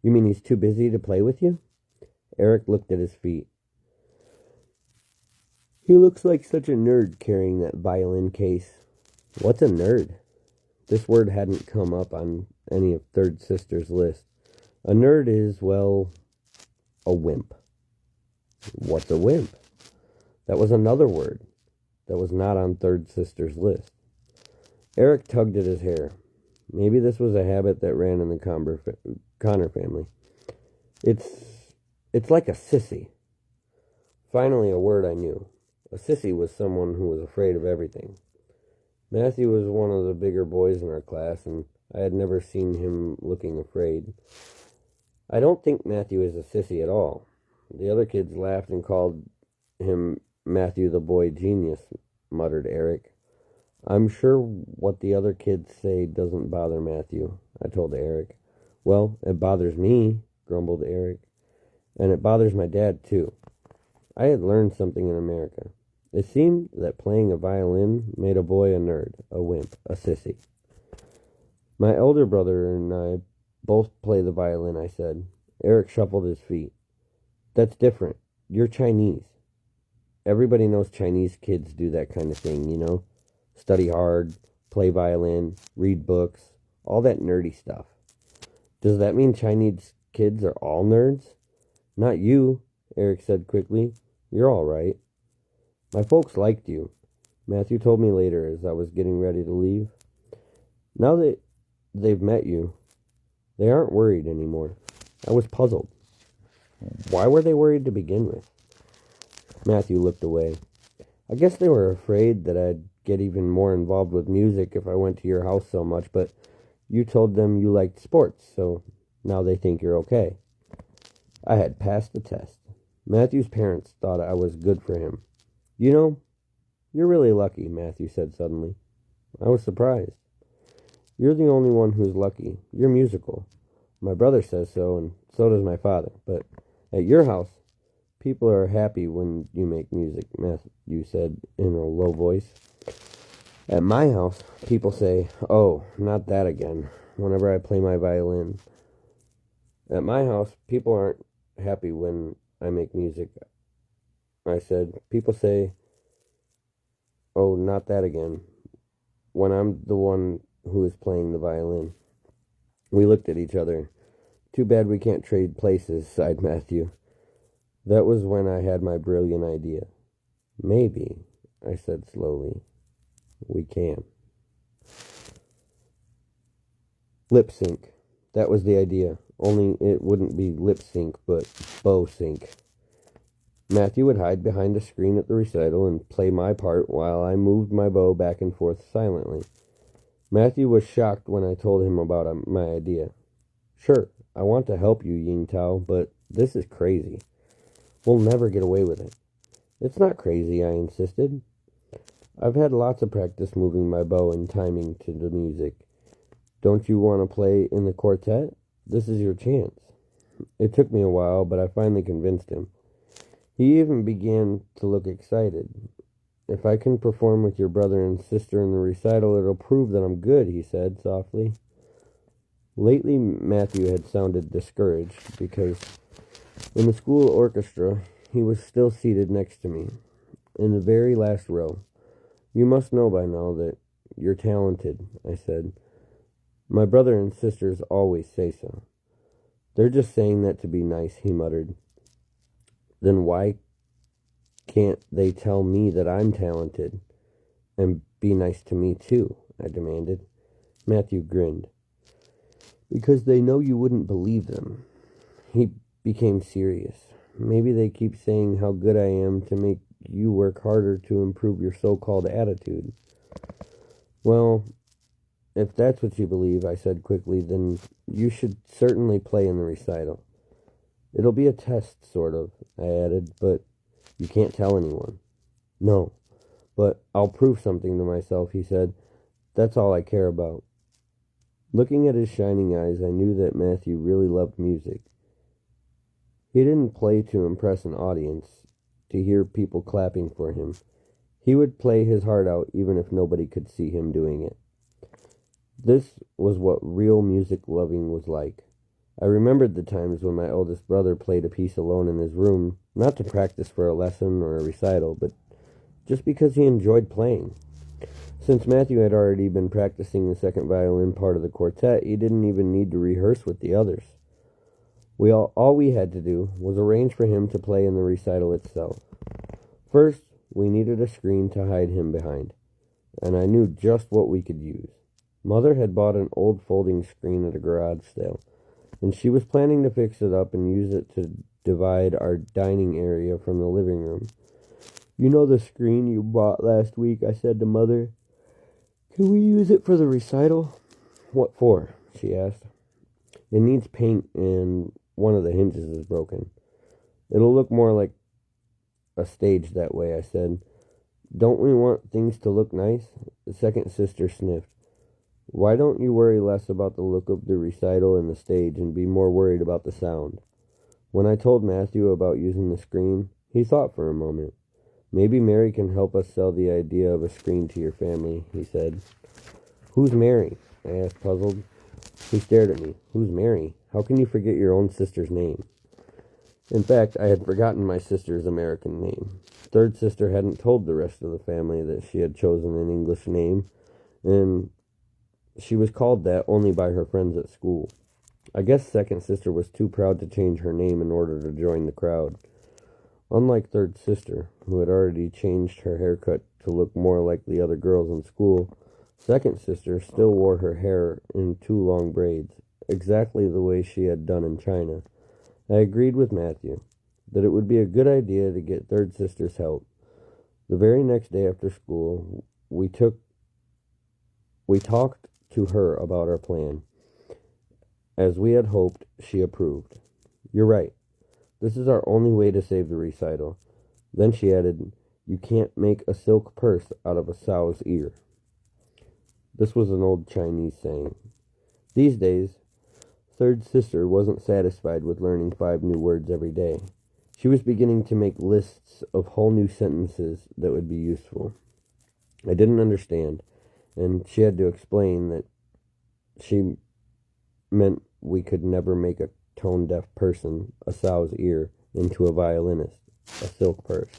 You mean he's too busy to play with you? Eric looked at his feet. He looks like such a nerd carrying that violin case. What's a nerd? This word hadn't come up on any of Third Sister's list. A nerd is, well, a wimp. What's a wimp? That was another word. that was not on third sister's list. Eric tugged at his hair. Maybe this was a habit that ran in the Connor family. It's like a sissy. Finally, a word I knew. A sissy was someone who was afraid of everything. Matthew was one of the bigger boys in our class, and I had never seen him looking afraid. I don't think Matthew is a sissy at all. The other kids laughed and called him Matthew the boy genius, muttered Eric. I'm sure what the other kids say doesn't bother Matthew, I told Eric. Well, it bothers me, grumbled Eric. And it bothers my dad, too. I had learned something in America. It seemed that playing a violin made a boy a nerd, a wimp, a sissy. My elder brother and I both play the violin, I said. Eric shuffled his feet. That's different. You're Chinese. Everybody knows Chinese kids do that kind of thing, you know? Study hard, play violin, read books, all that nerdy stuff. Does that mean Chinese kids are all nerds? Not you, Eric said quickly. You're all right. My folks liked you, Matthew told me later as I was getting ready to leave. Now that they've met you, they aren't worried anymore. I was puzzled. Why were they worried to begin with? Matthew looked away. I guess they were afraid that I'd get even more involved with music if I went to your house so much, but you told them you liked sports, so now they think you're okay. I had passed the test. Matthew's parents thought I was good for him. You know, you're really lucky, Matthew said suddenly. I was surprised. You're the only one who's lucky. You're musical. My brother says so, and so does my father. But at your house, people are happy when you make music, Matthew said in a low voice. At my house, people say, oh, not that again, whenever I play my violin. At my house, people aren't happy when I make music. I said, people say, oh, not that again, when I'm the one who is playing the violin. We looked at each other. Too bad we can't trade places, sighed Matthew. That was when I had my brilliant idea. Maybe, I said slowly, we can. Lip sync. That was the idea. Only it wouldn't be lip sync, but bow sync. Matthew would hide behind a screen at the recital and play my part while I moved my bow back and forth silently. Matthew was shocked when I told him about my idea. Sure, I want to help you, Ying Tao, but this is crazy. We'll never get away with it. It's not crazy, I insisted. I've had lots of practice moving my bow and timing to the music. Don't you want to play in the quartet? This is your chance. It took me a while, but I finally convinced him. He even began to look excited. If I can perform with your brother and sister in the recital, it'll prove that I'm good, he said softly. Lately, Matthew had sounded discouraged because in the school orchestra, he was still seated next to me, in the very last row. You must know by now that you're talented, I said. My brother and sisters always say so. They're just saying that to be nice, he muttered. Then why can't they tell me that I'm talented and be nice to me too? I demanded. Matthew grinned. Because they know you wouldn't believe them. He became serious. Maybe they keep saying how good I am to make you work harder to improve your so-called attitude. Well, if that's what you believe, I said quickly, then you should certainly play in the recital. It'll be a test, sort of, I added, but you can't tell anyone. No, but I'll prove something to myself, he said. That's all I care about. Looking at his shining eyes, I knew that Matthew really loved music. He didn't play to impress an audience, to hear people clapping for him. He would play his heart out even if nobody could see him doing it. This was what real music loving was like. I remembered the times when my oldest brother played a piece alone in his room, not to practice for a lesson or a recital, but just because he enjoyed playing. Since Matthew had already been practicing the second violin part of the quartet, he didn't even need to rehearse with the others. All we had to do was arrange for him to play in the recital itself. First, we needed a screen to hide him behind, and I knew just what we could use. Mother had bought an old folding screen at a garage sale, and she was planning to fix it up and use it to divide our dining area from the living room. "You know the screen you bought last week?" I said to Mother. "Can we use it for the recital?" "What for?" she asked. "It needs paint and one of the hinges is broken." "It'll look more like a stage that way," I said. "Don't we want things to look nice?" The second sister sniffed. "Why don't you worry less about the look of the recital and the stage and be more worried about the sound?" When I told Matthew about using the screen, he thought for a moment. "Maybe Mary can help us sell the idea of a screen to your family," he said. "Who's Mary?" I asked, puzzled. He stared at me. "Who's Mary? How can you forget your own sister's name?" In fact, I had forgotten my sister's American name. Third sister hadn't told the rest of the family that she had chosen an English name, and she was called that only by her friends at school. I guess second sister was too proud to change her name in order to join the crowd. Unlike third sister, who had already changed her haircut to look more like the other girls in school, second sister still wore her hair in 2 long braids, exactly the way she had done in China. I agreed with Matthew that it would be a good idea to get third sister's help. The very next day after school, we talked to her about our plan. As we had hoped, she approved. "You're right. This is our only way to save the recital." Then she added, "You can't make a silk purse out of a sow's ear." This was an old Chinese saying. These days, third sister wasn't satisfied with learning 5 new words every day. She was beginning to make lists of whole new sentences that would be useful. I didn't understand, and she had to explain that she meant we could never make a tone-deaf person, a sow's ear, into a violinist, a silk purse.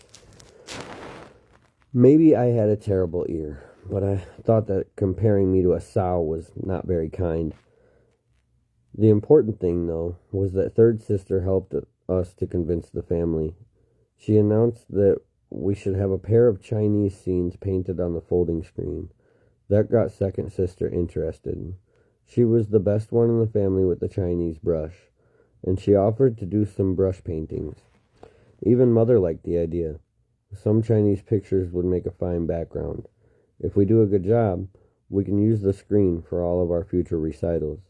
Maybe I had a terrible ear, but I thought that comparing me to a sow was not very kind. The important thing, though, was that third sister helped us to convince the family. She announced that we should have a pair of Chinese scenes painted on the folding screen. That got second sister interested. She was the best one in the family with the Chinese brush, and she offered to do some brush paintings. Even Mother liked the idea. Some Chinese pictures would make a fine background. If we do a good job, we can use the screen for all of our future recitals.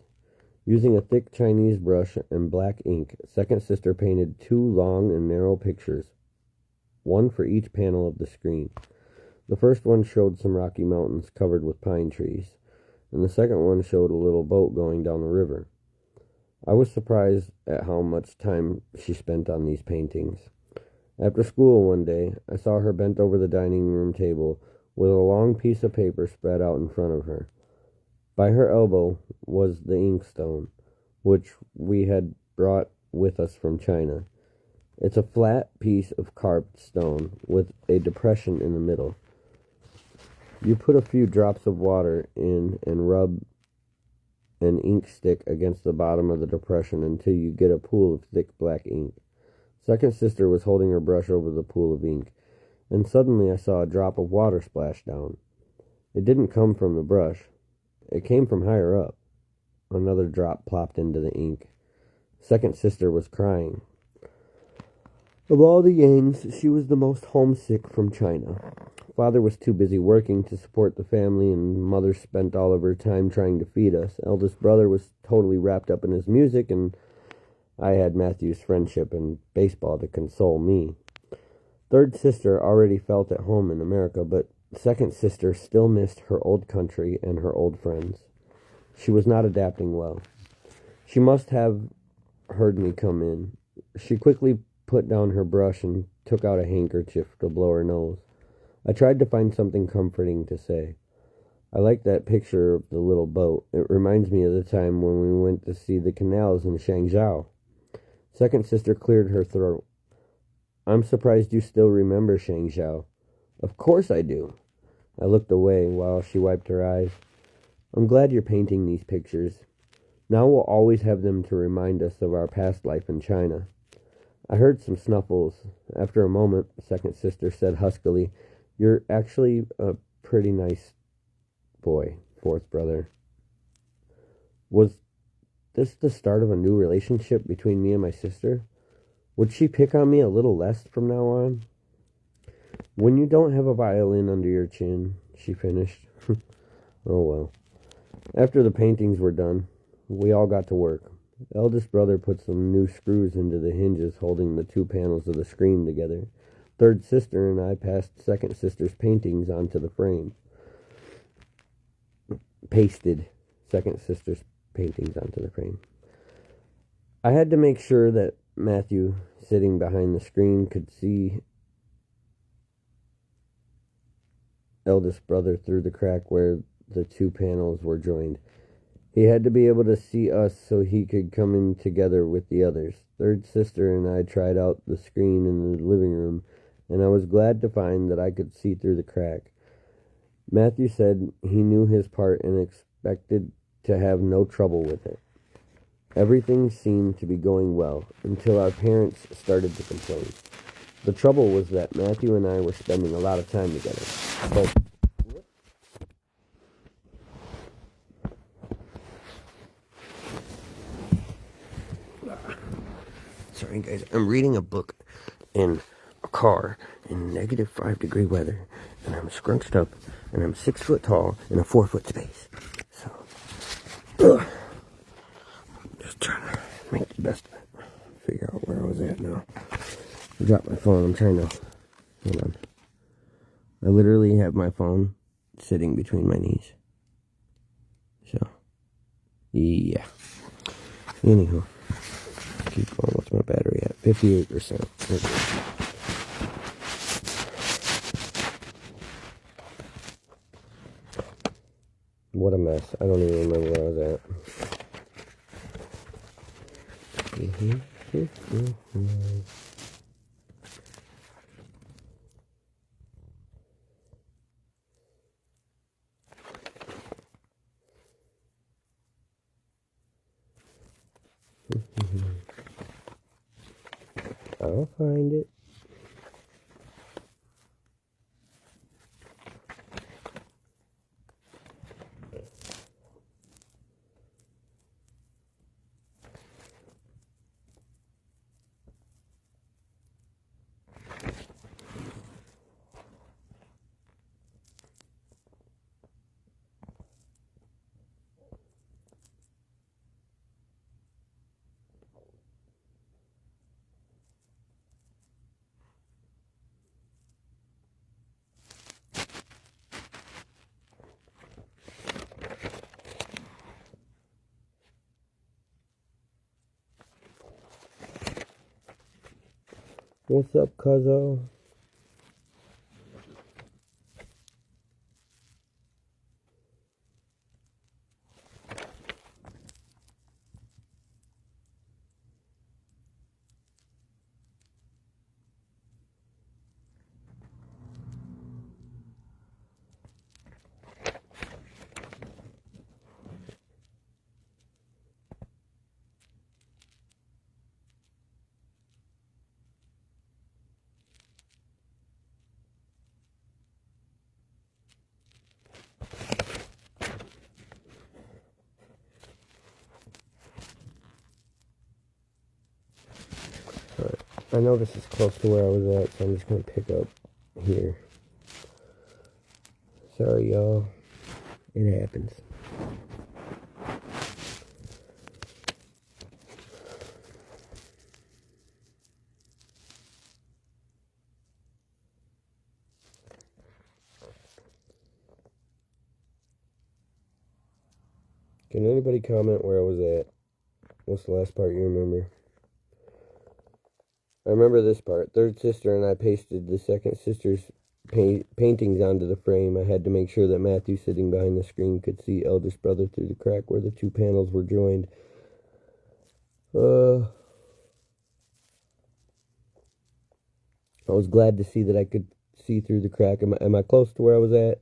Using a thick Chinese brush and black ink, second sister painted 2 long and narrow pictures, one for each panel of the screen. The first one showed some rocky mountains covered with pine trees, and the second one showed a little boat going down the river. I was surprised at how much time she spent on these paintings. After school one day, I saw her bent over the dining room table with a long piece of paper spread out in front of her. By her elbow was the inkstone, which we had brought with us from China. It's a flat piece of carved stone with a depression in the middle. You put a few drops of water in and rub an ink stick against the bottom of the depression until you get a pool of thick black ink. Second sister was holding her brush over the pool of ink, and suddenly I saw a drop of water splash down. It didn't come from the brush. It came from higher up. Another drop plopped into the ink. Second sister was crying. Of all the Yangs, she was the most homesick from China. Father was too busy working to support the family, and Mother spent all of her time trying to feed us. Eldest brother was totally wrapped up in his music, and I had Matthew's friendship and baseball to console me. Third sister already felt at home in America, but second sister still missed her old country and her old friends. She was not adapting well. She must have heard me come in. She quickly put down her brush and took out a handkerchief to blow her nose. I tried to find something comforting to say. "I like that picture of the little boat. It reminds me of the time when we went to see the canals in Shangzhou." Second sister cleared her throat. "I'm surprised you still remember Shangzhou." "Of course I do." I looked away while she wiped her eyes. "I'm glad you're painting these pictures. Now we'll always have them to remind us of our past life in China." I heard some snuffles. After a moment, the second sister said huskily, "You're actually a pretty nice boy, fourth brother." Was this the start of a new relationship between me and my sister? Would she pick on me a little less from now on? "When you don't have a violin under your chin," she finished. Oh well. After the paintings were done, we all got to work. Eldest brother put some new screws into the hinges holding the two panels of the screen together. Third sister and I passed second sister's paintings onto the frame. Pasted second sister's paintings onto the frame. I had to make sure that Matthew, sitting behind the screen, could see eldest brother through the crack where the two panels were joined. He had to be able to see us so he could come in together with the others. Third sister and I tried out the screen in the living room, and I was glad to find that I could see through the crack. Matthew said he knew his part and expected to have no trouble with it. Everything seemed to be going well until our parents started to complain. The trouble was that Matthew and I were spending a lot of time together. But sorry guys, I'm reading a book in a car in -5-degree weather, and I'm scrunched up, and I'm 6 foot tall in a 4 foot space. So, just trying to make the best of it. Figure out where I was at now. I dropped my phone. I'm trying to. Hold on. I literally have my phone sitting between my knees. So, yeah. Anywho, keep going. What's my battery at? 58%. Okay. What a mess. I don't even remember where I was at. I'll find it. What's up, cuzzo? Alright. I know this is close to where I was at, so I'm just going to pick up here. Sorry, y'all. It happens. Can anybody comment where I was at? What's the last part you remember? I remember this part. Third sister and I pasted the second sister's paintings onto the frame. I had to make sure that Matthew, sitting behind the screen, could see eldest brother through the crack where the two panels were joined. I was glad to see that I could see through the crack. Am I close to where I was at?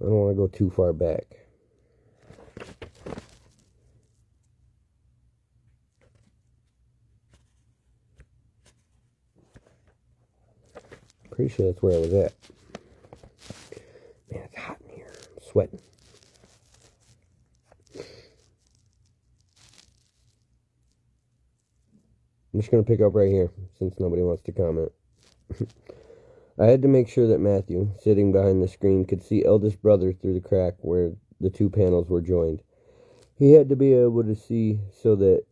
I don't want to go too far back. Pretty sure that's where I was at. Man, it's hot in here. I'm sweating. I'm just going to pick up right here, since nobody wants to comment. I had to make sure that Matthew, sitting behind the screen, could see eldest brother through the crack where the two panels were joined. He had to be able to see so that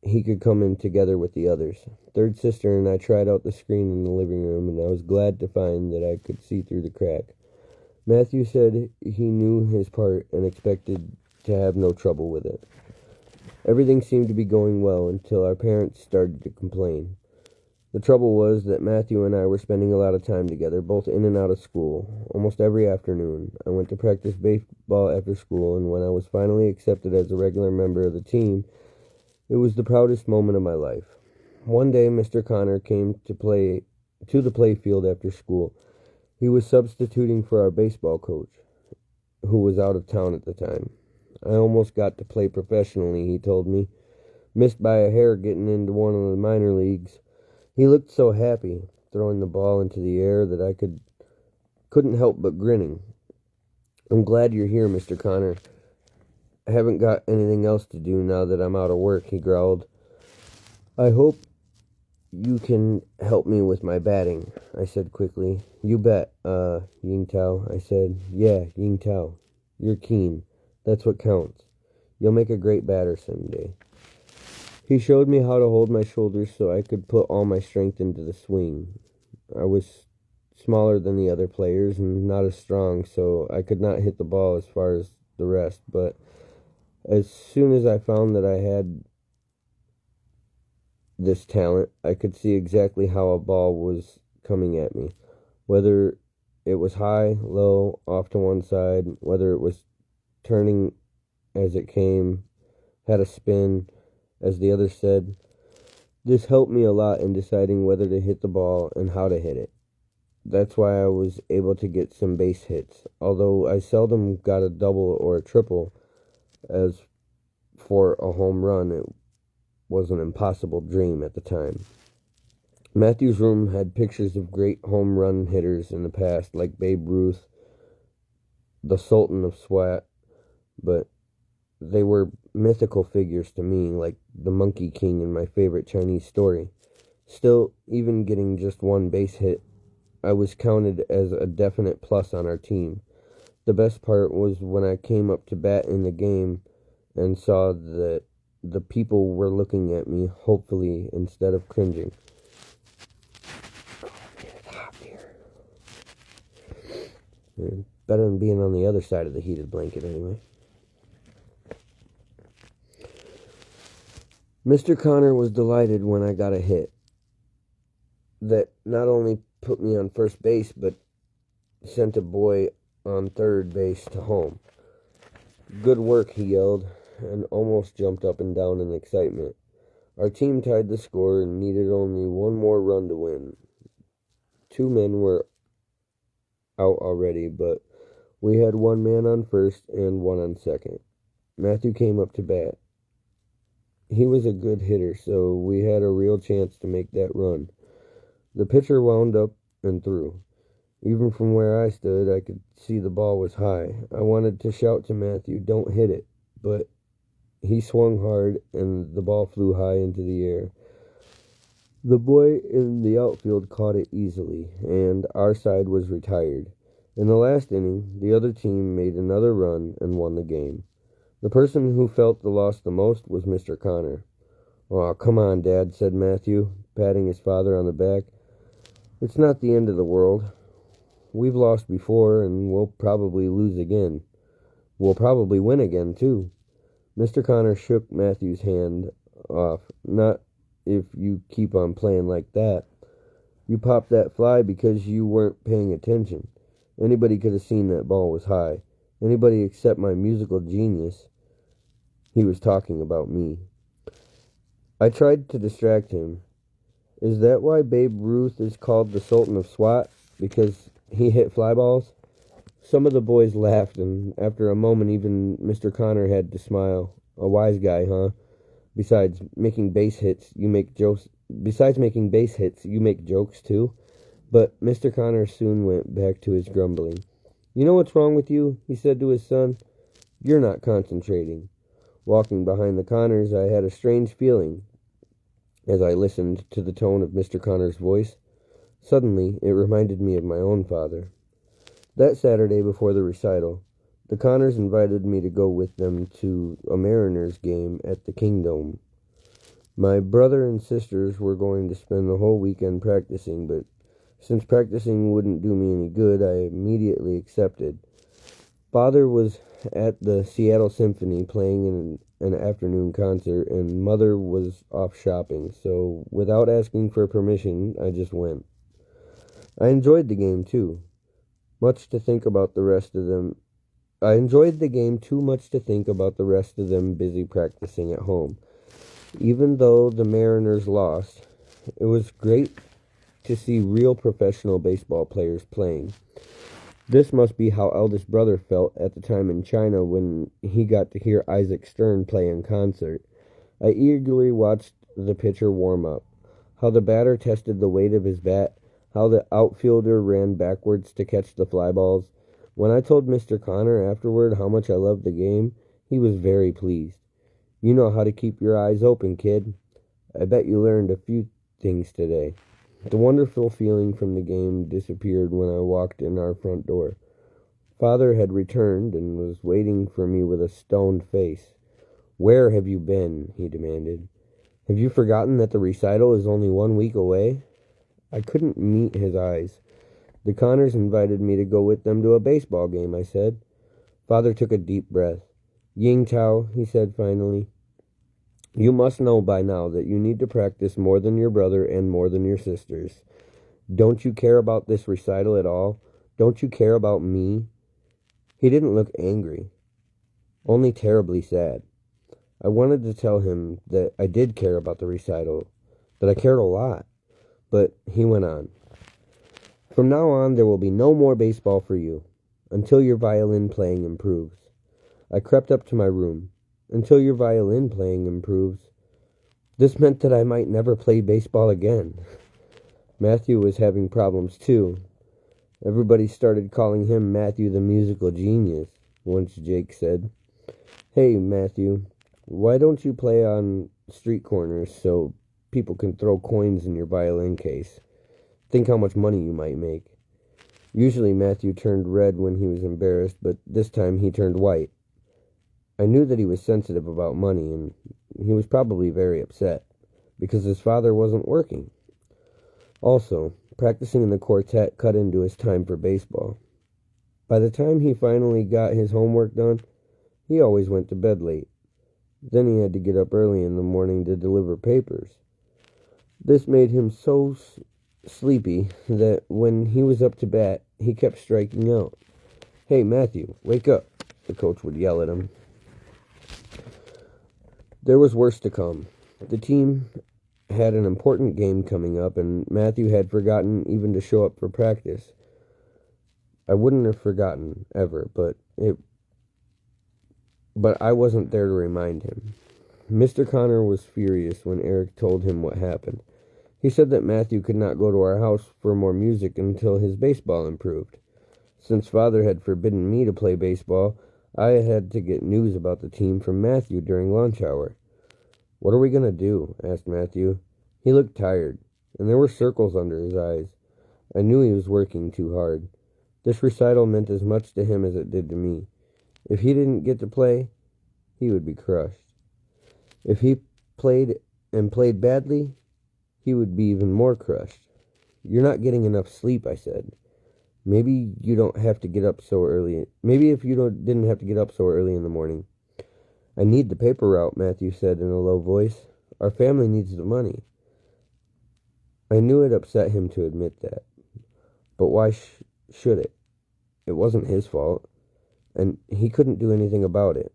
he could come in together with the others. Third sister and I tried out the screen in the living room, and I was glad to find that I could see through the crack. Matthew said he knew his part and expected to have no trouble with it. Everything seemed to be going well until our parents started to complain. The trouble was that Matthew and I were spending a lot of time together, both in and out of school, almost every afternoon. I went to practice baseball after school, and when I was finally accepted as a regular member of the team, it was the proudest moment of my life. One day, Mr. Connor came to the play field after school. He was substituting for our baseball coach, who was out of town at the time. I almost got to play professionally, he told me. Missed by a hair getting into one of the minor leagues. He looked so happy, throwing the ball into the air, that I couldn't help but grinning. I'm glad you're here, Mr. Connor. I haven't got anything else to do now that I'm out of work, he growled. I hope you can help me with my batting, I said quickly. You bet, Ying Tao, I said. Yeah, Ying Tao. You're keen. That's what counts. You'll make a great batter someday. He showed me how to hold my shoulders so I could put all my strength into the swing. I was smaller than the other players and not as strong, so I could not hit the ball as far as the rest, but as soon as I found that I had this talent, I could see exactly how a ball was coming at me, whether it was high, low, off to one side, whether it was turning as it came, had a spin, as the other said. This helped me a lot in deciding whether to hit the ball and how to hit it. That's why I was able to get some base hits, although I seldom got a double or a triple. As for a home run, it was an impossible dream at the time. Matthew's room had pictures of great home run hitters in the past, like Babe Ruth, the Sultan of Swat, but they were mythical figures to me, like the Monkey King in my favorite Chinese story. Still, even getting just one base hit, I was counted as a definite plus on our team. The best part was when I came up to bat in the game and saw that the people were looking at me hopefully instead of cringing. Oh man, it's hot here. Better than being on the other side of the heated blanket anyway. Mr. Connor was delighted when I got a hit that not only put me on first base, but sent a boy on third base to home. Good work, he yelled, and almost jumped up and down in excitement. Our team tied the score and needed only one more run to win. 2 men were out already, but we had 1 man on first and 1 on second. Matthew came up to bat. He was a good hitter, so we had a real chance to make that run. The pitcher wound up and threw. Even from where I stood, I could see the ball was high. I wanted to shout to Matthew, "Don't hit it," but he swung hard, and the ball flew high into the air. The boy in the outfield caught it easily, and our side was retired. In the last inning, the other team made another run and won the game. The person who felt the loss the most was Mr. Connor. "Aw, come on, Dad," said Matthew, patting his father on the back. "It's not the end of the world. We've lost before, and we'll probably lose again. We'll probably win again, too." Mr. Connor shook Matthew's hand off. "Not if you keep on playing like that. You popped that fly because you weren't paying attention. Anybody could have seen that ball was high. Anybody except my musical genius." He was talking about me. I tried to distract him. "Is that why Babe Ruth is called the Sultan of Swat? Because he hit fly balls?" Some of the boys laughed, and after a moment even Mr. Connor had to smile. "A wise guy, huh? Besides making base hits, you make jokes too?" But Mr. Connor soon went back to his grumbling. You know what's wrong with you? He said to his son. You're not concentrating. Walking behind the Connors, I had a strange feeling as I listened to the tone of Mr. Connor's voice. Suddenly, it reminded me of my own father. That Saturday before the recital, the Connors invited me to go with them to a Mariners game at the Kingdome. My brother and sisters were going to spend the whole weekend practicing, but since practicing wouldn't do me any good, I immediately accepted. Father was at the Seattle Symphony playing in an afternoon concert, and Mother was off shopping, so without asking for permission, I just went. I enjoyed the game, too. Much to think about the rest of them. I enjoyed the game too much to think about the rest of them busy practicing at home. Even though the Mariners lost, it was great to see real professional baseball players playing. This must be how eldest brother felt at the time in China when he got to hear Isaac Stern play in concert. I eagerly watched the pitcher warm up, how the batter tested the weight of his bat, how the outfielder ran backwards to catch the fly balls. When I told Mr. Connor afterward how much I loved the game, he was very pleased. You know how to keep your eyes open, kid. I bet you learned a few things today. The wonderful feeling from the game disappeared when I walked in our front door. Father had returned and was waiting for me with a stoned face. Where have you been? He demanded. Have you forgotten that the recital is only 1 week away? I couldn't meet his eyes. The Connors invited me to go with them to a baseball game, I said. Father took a deep breath. Ying Tao, he said finally. You must know by now that you need to practice more than your brother and more than your sisters. Don't you care about this recital at all? Don't you care about me? He didn't look angry, only terribly sad. I wanted to tell him that I did care about the recital, that I cared a lot, but he went on. From now on, there will be no more baseball for you, until your violin playing improves. I crept up to my room. Until your violin playing improves. This meant that I might never play baseball again. Matthew was having problems too. Everybody started calling him Matthew the musical genius, once Jake said. Hey, Matthew, why don't you play on street corners so people can throw coins in your violin case? Think how much money you might make. Usually Matthew turned red when he was embarrassed, but this time he turned white. I knew that he was sensitive about money, and he was probably very upset, because his father wasn't working. Also, practicing in the quartet cut into his time for baseball. By the time he finally got his homework done, he always went to bed late. Then he had to get up early in the morning to deliver papers. This made him so sleepy that when he was up to bat, he kept striking out. Hey, Matthew, wake up, the coach would yell at him. There was worse to come. The team had an important game coming up, and Matthew had forgotten even to show up for practice. I wouldn't have forgotten, ever, but I wasn't there to remind him. Mr. Connor was furious when Eric told him what happened. He said that Matthew could not go to our house for more music until his baseball improved. Since Father had forbidden me to play baseball, I had to get news about the team from Matthew during lunch hour. What are we going to do? Asked Matthew. He looked tired, and there were circles under his eyes. I knew he was working too hard. This recital meant as much to him as it did to me. If he didn't get to play, he would be crushed. If he played badly, he would be even more crushed. You're not getting enough sleep, I said. Maybe you don't have to get up so early. Maybe if you didn't have to get up so early in the morning. I need the paper route, Matthew said in a low voice. Our family needs the money. I knew it upset him to admit that. But why should it? It wasn't his fault, and he couldn't do anything about it.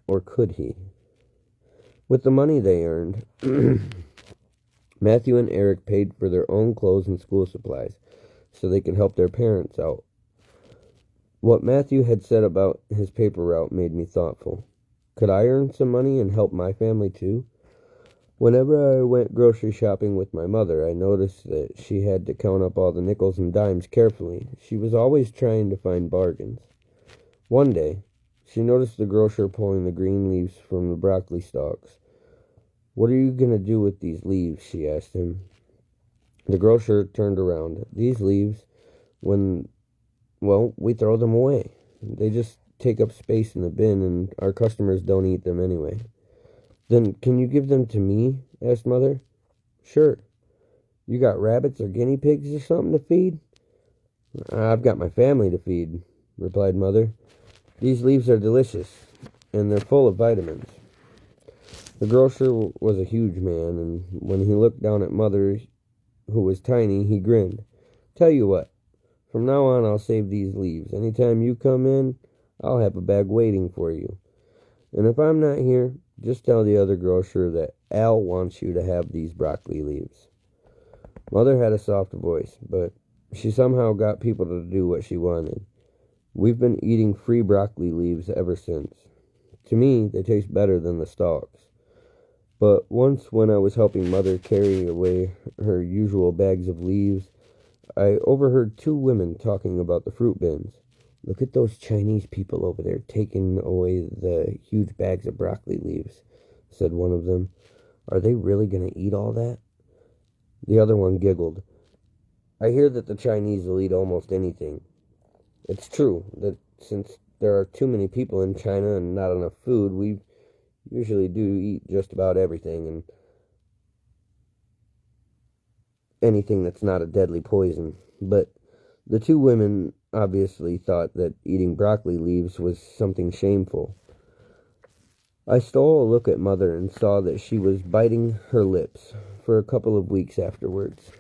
Or could he? With the money they earned, Matthew and Eric paid for their own clothes and school supplies, so they could help their parents out. What Matthew had said about his paper route made me thoughtful. Could I earn some money and help my family too? Whenever I went grocery shopping with my mother, I noticed that she had to count up all the nickels and dimes carefully. She was always trying to find bargains. One day, she noticed the grocer pulling the green leaves from the broccoli stalks. "What are you going to do with these leaves?" she asked him. The grocer turned around. "These leaves, when, well, we throw them away. They just take up space in the bin, and our customers don't eat them anyway." "Then can you give them to me?" asked Mother. "Sure. You got rabbits or guinea pigs or something to feed?" "I've got my family to feed," replied Mother. "These leaves are delicious, and they're full of vitamins." The grocer was a huge man, and when he looked down at Mother, who was tiny, he grinned. "Tell you what, from now on I'll save these leaves. Anytime you come in, I'll have a bag waiting for you. And if I'm not here, just tell the other grocer that Al wants you to have these broccoli leaves." Mother had a soft voice, but she somehow got people to do what she wanted. We've been eating free broccoli leaves ever since. To me, they taste better than the stalks. But once, when I was helping Mother carry away her usual bags of leaves, I overheard two women talking about the fruit bins. "Look at those Chinese people over there taking away the huge bags of broccoli leaves," said one of them. "Are they really going to eat all that?" The other one giggled. "I hear that the Chinese will eat almost anything." It's true that since there are too many people in China and not enough food, we usually do eat just about everything, and anything that's not a deadly poison. But the two women obviously thought that eating broccoli leaves was something shameful. I stole a look at Mother and saw that she was biting her lips for a couple of weeks afterwards.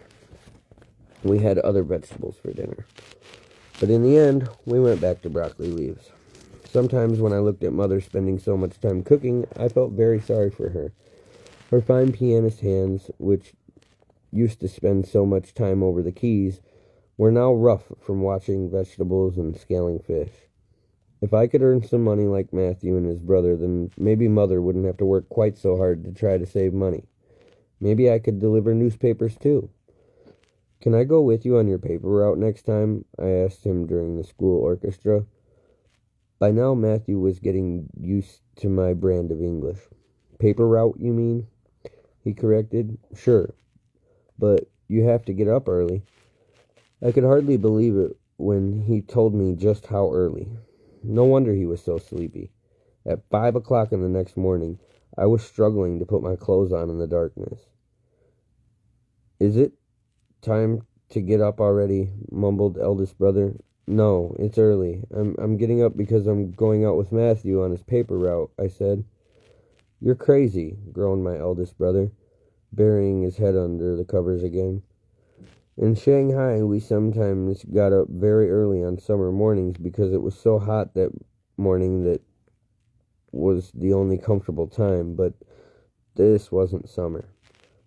We had other vegetables for dinner. But in the end, we went back to broccoli leaves. Sometimes when I looked at Mother spending so much time cooking, I felt very sorry for her. Her fine pianist hands, which used to spend so much time over the keys, were now rough from washing vegetables and scaling fish. If I could earn some money like Matthew and his brother, then maybe Mother wouldn't have to work quite so hard to try to save money. Maybe I could deliver newspapers too. "Can I go with you on your paper route next time?" I asked him during the school orchestra. By now Matthew was getting used to my brand of English. "Paper route, you mean?" he corrected. "Sure, but you have to get up early." I could hardly believe it when he told me just how early. No wonder he was so sleepy. At 5 o'clock in the next morning, I was struggling to put my clothes on in the darkness. "Is it time to get up already?" mumbled eldest brother. "No, it's early. I'm getting up because I'm going out with Matthew on his paper route," I said. "You're crazy," groaned my eldest brother, burying his head under the covers again. "In Shanghai, we sometimes got up very early on summer mornings because it was so hot that morning that was the only comfortable time, but this wasn't summer."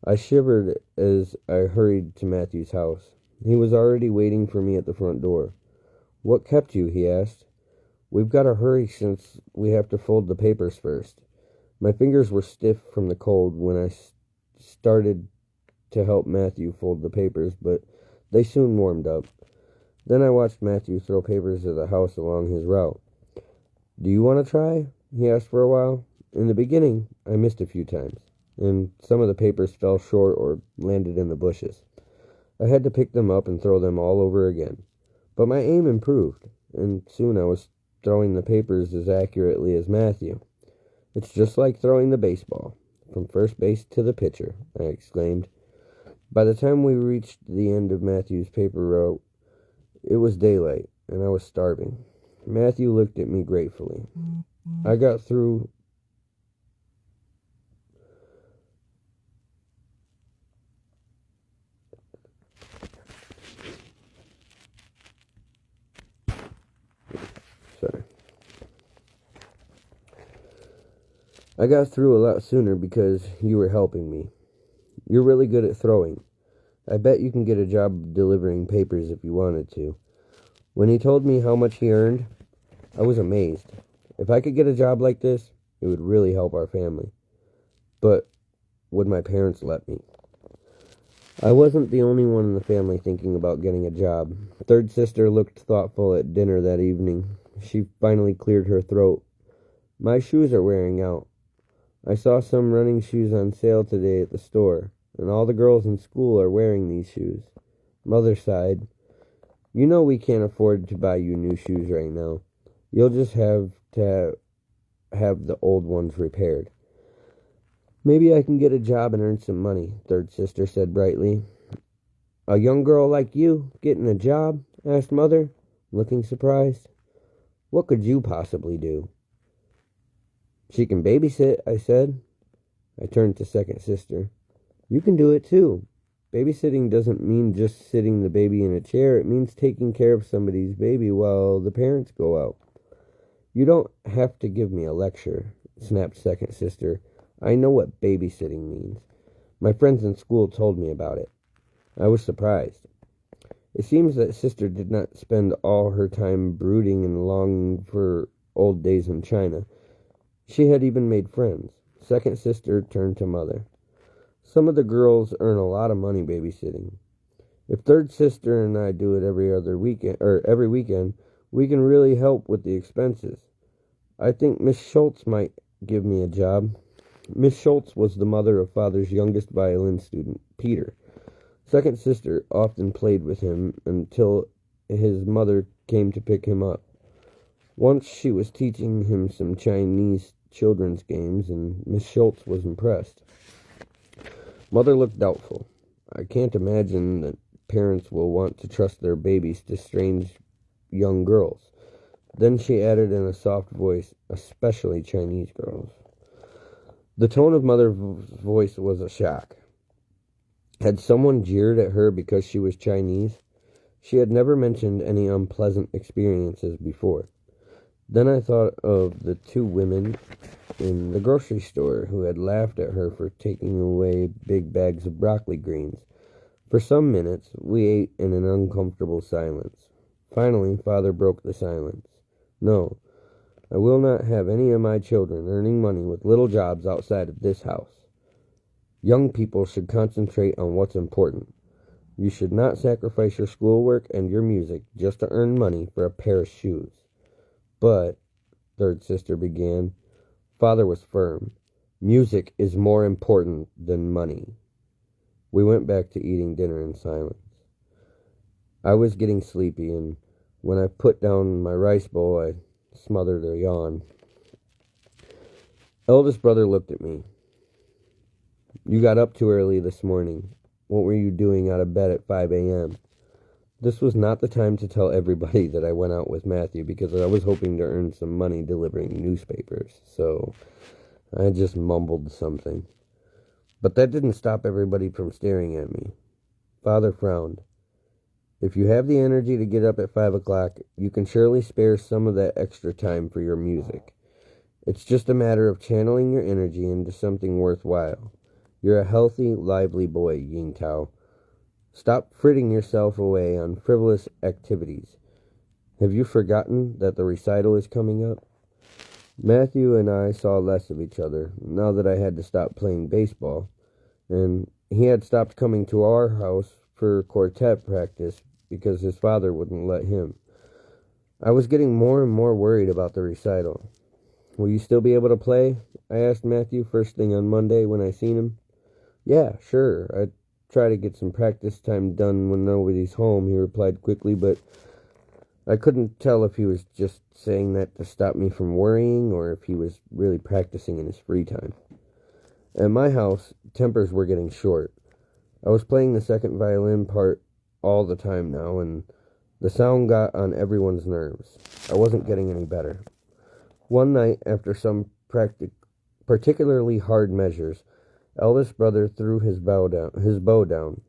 I shivered as I hurried to Matthew's house. He was already waiting for me at the front door. "What kept you?" he asked. "We've got to hurry since we have to fold the papers first." My fingers were stiff from the cold when I started to help Matthew fold the papers, but they soon warmed up. Then I watched Matthew throw papers at the house along his route. "Do you want to try?" he asked for a while. In the beginning, I missed a few times, and some of the papers fell short or landed in the bushes. I had to pick them up and throw them all over again. But my aim improved, and soon I was throwing the papers as accurately as Matthew. "It's just like throwing the baseball, from first base to the pitcher," I exclaimed. By the time we reached the end of Matthew's paper route, it was daylight, and I was starving. Matthew looked at me gratefully. I got through sorry. I got through a lot sooner because you were helping me. You're really good at throwing. I bet you can get a job delivering papers if you wanted to." When he told me how much he earned, I was amazed. If I could get a job like this, it would really help our family. But would my parents let me? I wasn't the only one in the family thinking about getting a job. Third sister looked thoughtful at dinner that evening. She finally cleared her throat. My shoes are wearing out. I saw some running shoes on sale today at the store, and all the girls in school are wearing these shoes. Mother sighed. You know we can't afford to buy you new shoes right now. You'll just have to have the old ones repaired. Maybe I can get a job and earn some money, third sister said brightly. A young girl like you getting a job? Asked Mother, looking surprised. What could you possibly do? She can babysit, I said. I turned to second sister. You can do it too. Babysitting doesn't mean just sitting the baby in a chair. It means taking care of somebody's baby while the parents go out. You don't have to give me a lecture, snapped second sister. I know what babysitting means. My friends in school told me about it. I was surprised. It seems that sister did not spend all her time brooding and longing for old days in China. She had even made friends. Second sister turned to Mother. Some of the girls earn a lot of money babysitting. If third sister and I do it every weekend, we can really help with the expenses. I think Miss Schultz might give me a job. Miss Schultz was the mother of Father's youngest violin student, Peter. Second sister often played with him until his mother came to pick him up. Once she was teaching him some Chinese children's games, and Miss Schultz was impressed. Mother looked doubtful. I can't imagine that parents will want to trust their babies to strange young girls. Then she added in a soft voice, especially Chinese girls. The tone of Mother's voice was a shock. Had someone jeered at her because she was Chinese? She had never mentioned any unpleasant experiences before. Then I thought of the two women in the grocery store who had laughed at her for taking away big bags of broccoli greens. For some minutes, we ate in an uncomfortable silence. Finally, Father broke the silence. No, I will not have any of my children earning money with little jobs outside of this house. Young people should concentrate on what's important. You should not sacrifice your schoolwork and your music just to earn money for a pair of shoes. But, third sister began, Father was firm. Music is more important than money. We went back to eating dinner in silence. I was getting sleepy, and when I put down my rice bowl, I smothered a yawn. Eldest brother looked at me. You got up too early this morning. What were you doing out of bed at 5 a.m.? This was not the time to tell everybody that I went out with Matthew because I was hoping to earn some money delivering newspapers, so I just mumbled something. But that didn't stop everybody from staring at me. Father frowned. If you have the energy to get up at 5 o'clock, you can surely spare some of that extra time for your music. It's just a matter of channeling your energy into something worthwhile. You're a healthy, lively boy, Ying Tao. Stop fritting yourself away on frivolous activities. Have you forgotten that the recital is coming up? Matthew and I saw less of each other now that I had to stop playing baseball, and he had stopped coming to our house for quartet practice because his father wouldn't let him. I was getting more and more worried about the recital. Will you still be able to play? I asked Matthew first thing on Monday when I seen him. Yeah, sure. I'd try to get some practice time done when nobody's home, he replied quickly, but I couldn't tell if he was just saying that to stop me from worrying or if he was really practicing in his free time. At my house, tempers were getting short. I was playing the second violin part all the time now, and the sound got on everyone's nerves. I wasn't getting any better. One night, after some particularly hard measures, eldest brother threw his bow down.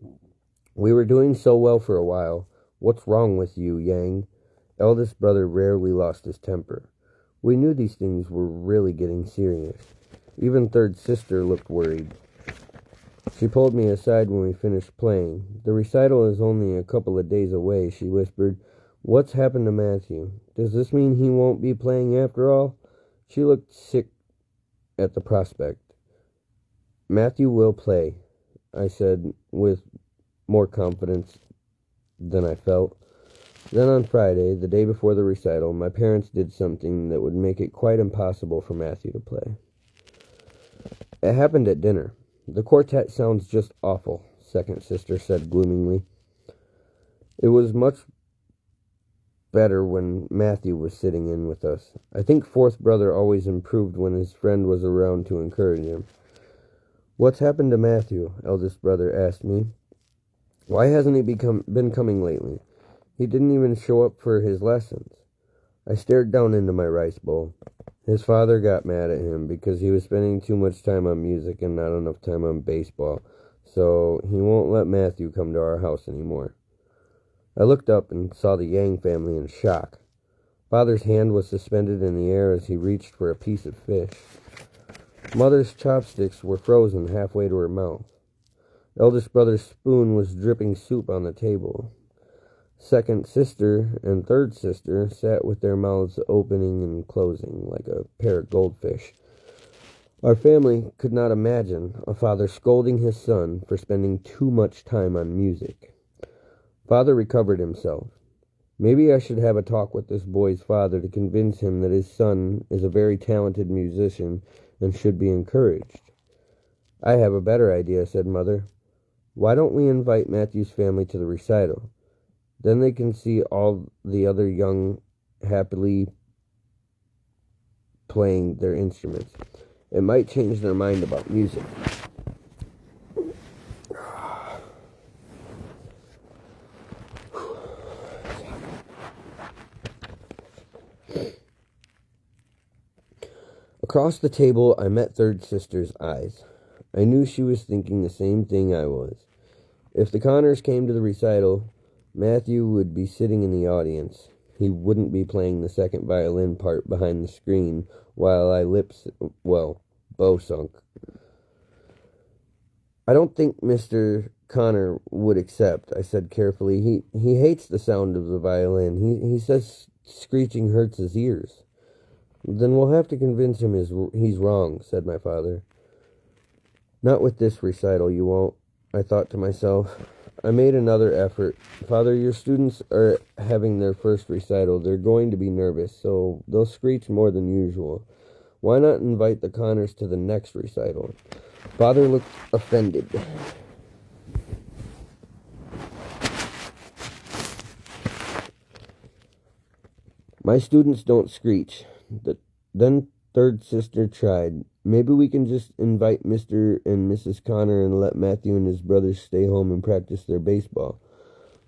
We were doing so well for a while. What's wrong with you, Yang? Eldest brother rarely lost his temper. We knew these things were really getting serious. Even third sister looked worried. She pulled me aside when we finished playing. The recital is only a couple of days away, she whispered. What's happened to Matthew? Does this mean he won't be playing after all? She looked sick at the prospect. Matthew will play, I said with more confidence than I felt. Then on Friday, the day before the recital, my parents did something that would make it quite impossible for Matthew to play. It happened at dinner. The quartet sounds just awful, second sister said gloomingly. It was much better when Matthew was sitting in with us. I think fourth brother always improved when his friend was around to encourage him. What's happened to Matthew? Eldest brother asked me. Why hasn't he been coming lately? He didn't even show up for his lessons. I stared down into my rice bowl. His father got mad at him because he was spending too much time on music and not enough time on baseball, so he won't let Matthew come to our house anymore. I looked up and saw the Yang family in shock. Father's hand was suspended in the air as he reached for a piece of fish. Mother's chopsticks were frozen halfway to her mouth. Eldest brother's spoon was dripping soup on the table. Second sister and third sister sat with their mouths opening and closing like a pair of goldfish. Our family could not imagine a father scolding his son for spending too much time on music. Father recovered himself. Maybe I should have a talk with this boy's father to convince him that his son is a very talented musician and should be encouraged. I have a better idea, said Mother. Why don't we invite Matthew's family to the recital? Then they can see all the other young happily playing their instruments. It might change their mind about music. Across the table, I met third sister's eyes. I knew she was thinking the same thing I was. If the Connors came to the recital, Matthew would be sitting in the audience. He wouldn't be playing the second violin part behind the screen while I bow sunk. I don't think Mr. Connor would accept, I said carefully. He hates the sound of the violin. He says screeching hurts his ears. Then we'll have to convince him he's wrong, said my father. Not with this recital, you won't, I thought to myself. I made another effort. Father, your students are having their first recital. They're going to be nervous, so they'll screech more than usual. Why not invite the Connors to the next recital? Father looked offended. My students don't screech. Then third sister tried. Maybe we can just invite Mr. and Mrs. Connor and let Matthew and his brothers stay home and practice their baseball.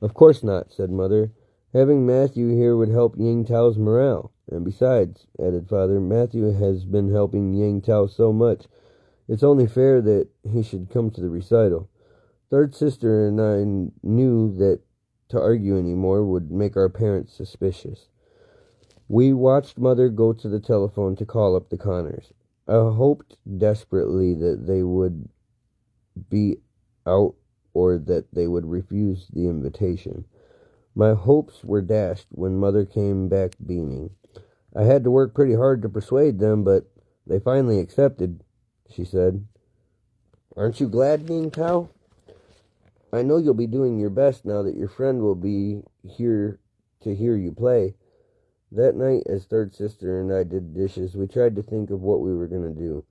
Of course not, said Mother. Having Matthew here would help Yang Tao's morale. And besides, added Father, Matthew has been helping Yang Tao so much. It's only fair that he should come to the recital. Third sister and I knew that to argue any more would make our parents suspicious. We watched Mother go to the telephone to call up the Connors. I hoped desperately that they would be out or that they would refuse the invitation. My hopes were dashed when Mother came back beaming. I had to work pretty hard to persuade them, but they finally accepted, she said. Aren't you glad, Yang Tao? I know you'll be doing your best now that your friend will be here to hear you play. That night, as third sister and I did dishes, we tried to think of what we were going to do.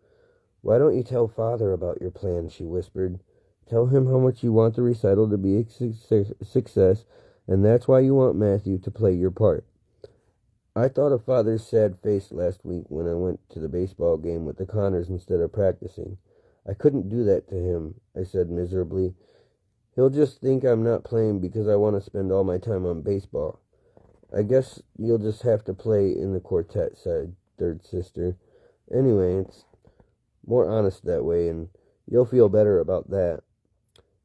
Why don't you tell Father about your plan, she whispered. Tell him how much you want the recital to be a success, and that's why you want Matthew to play your part. I thought of Father's sad face last week when I went to the baseball game with the Connors instead of practicing. I couldn't do that to him, I said miserably. He'll just think I'm not playing because I want to spend all my time on baseball. I guess you'll just have to play in the quartet, said third sister. Anyway, it's more honest that way, and you'll feel better about that.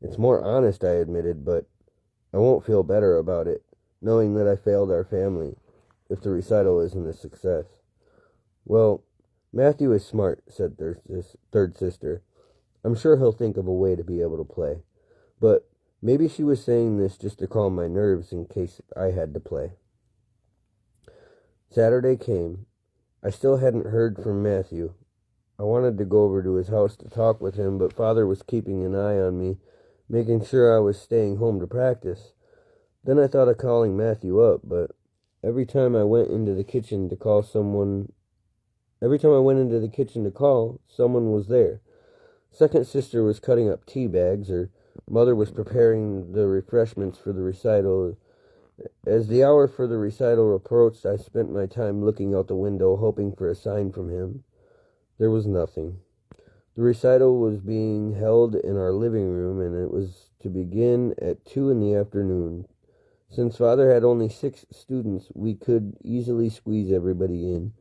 It's more honest, I admitted, but I won't feel better about it, knowing that I failed our family, if the recital isn't a success. Well, Matthew is smart, said third sister. I'm sure he'll think of a way to be able to play. But maybe she was saying this just to calm my nerves in case I had to play. Saturday came. I still hadn't heard from Matthew. I wanted to go over to his house to talk with him, but Father was keeping an eye on me, making sure I was staying home to practice. Then I thought of calling Matthew up, but every time I went into the kitchen to call someone, every time I went into the kitchen to call, someone was there. Second sister was cutting up tea bags, or mother was preparing the refreshments for the recital. As the hour for the recital approached, I spent my time looking out the window, hoping for a sign from him. There was nothing. The recital was being held in our living room, and it was to begin at 2 in the afternoon. Since Father had only 6 students, we could easily squeeze everybody in.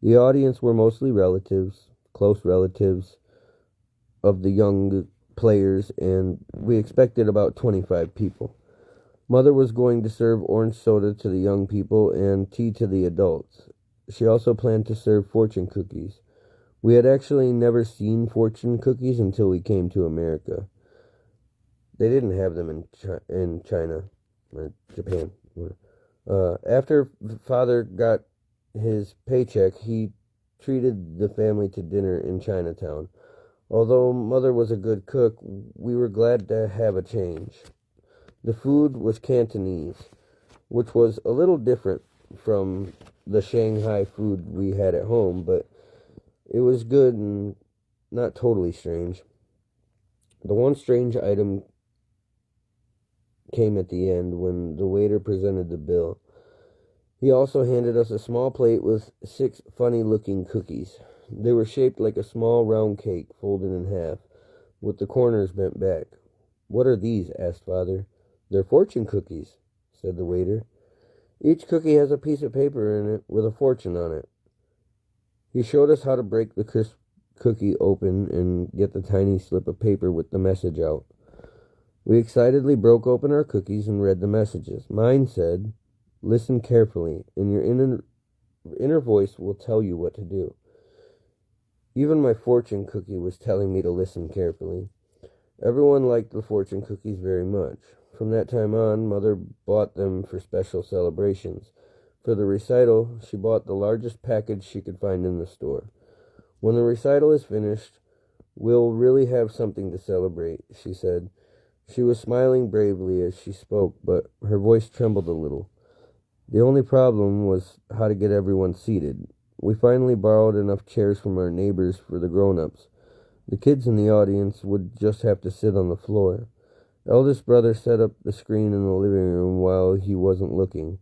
The audience were mostly relatives, close relatives of the young players, and we expected about 25 people. Mother was going to serve orange soda to the young people and tea to the adults. She also planned to serve fortune cookies. We had actually never seen fortune cookies until we came to America. They didn't have them in China or Japan. After Father got his paycheck, he treated the family to dinner in Chinatown. Although Mother was a good cook, we were glad to have a change. The food was Cantonese, which was a little different from the Shanghai food we had at home, but it was good and not totally strange. The one strange item came at the end when the waiter presented the bill. He also handed us a small plate with 6 funny-looking cookies. They were shaped like a small round cake folded in half, with the corners bent back. "What are these?" asked Father. "They're fortune cookies," said the waiter. "Each cookie has a piece of paper in it with a fortune on it." He showed us how to break the crisp cookie open and get the tiny slip of paper with the message out. We excitedly broke open our cookies and read the messages. Mine said, "Listen carefully, and your inner voice will tell you what to do." Even my fortune cookie was telling me to listen carefully. Everyone liked the fortune cookies very much. From that time on, Mother bought them for special celebrations. For the recital, she bought the largest package she could find in the store. "When the recital is finished, we'll really have something to celebrate," she said. She was smiling bravely as she spoke, but her voice trembled a little. The only problem was how to get everyone seated. We finally borrowed enough chairs from our neighbors for the grown-ups. The kids in the audience would just have to sit on the floor. Eldest brother set up the screen in the living room while he wasn't looking.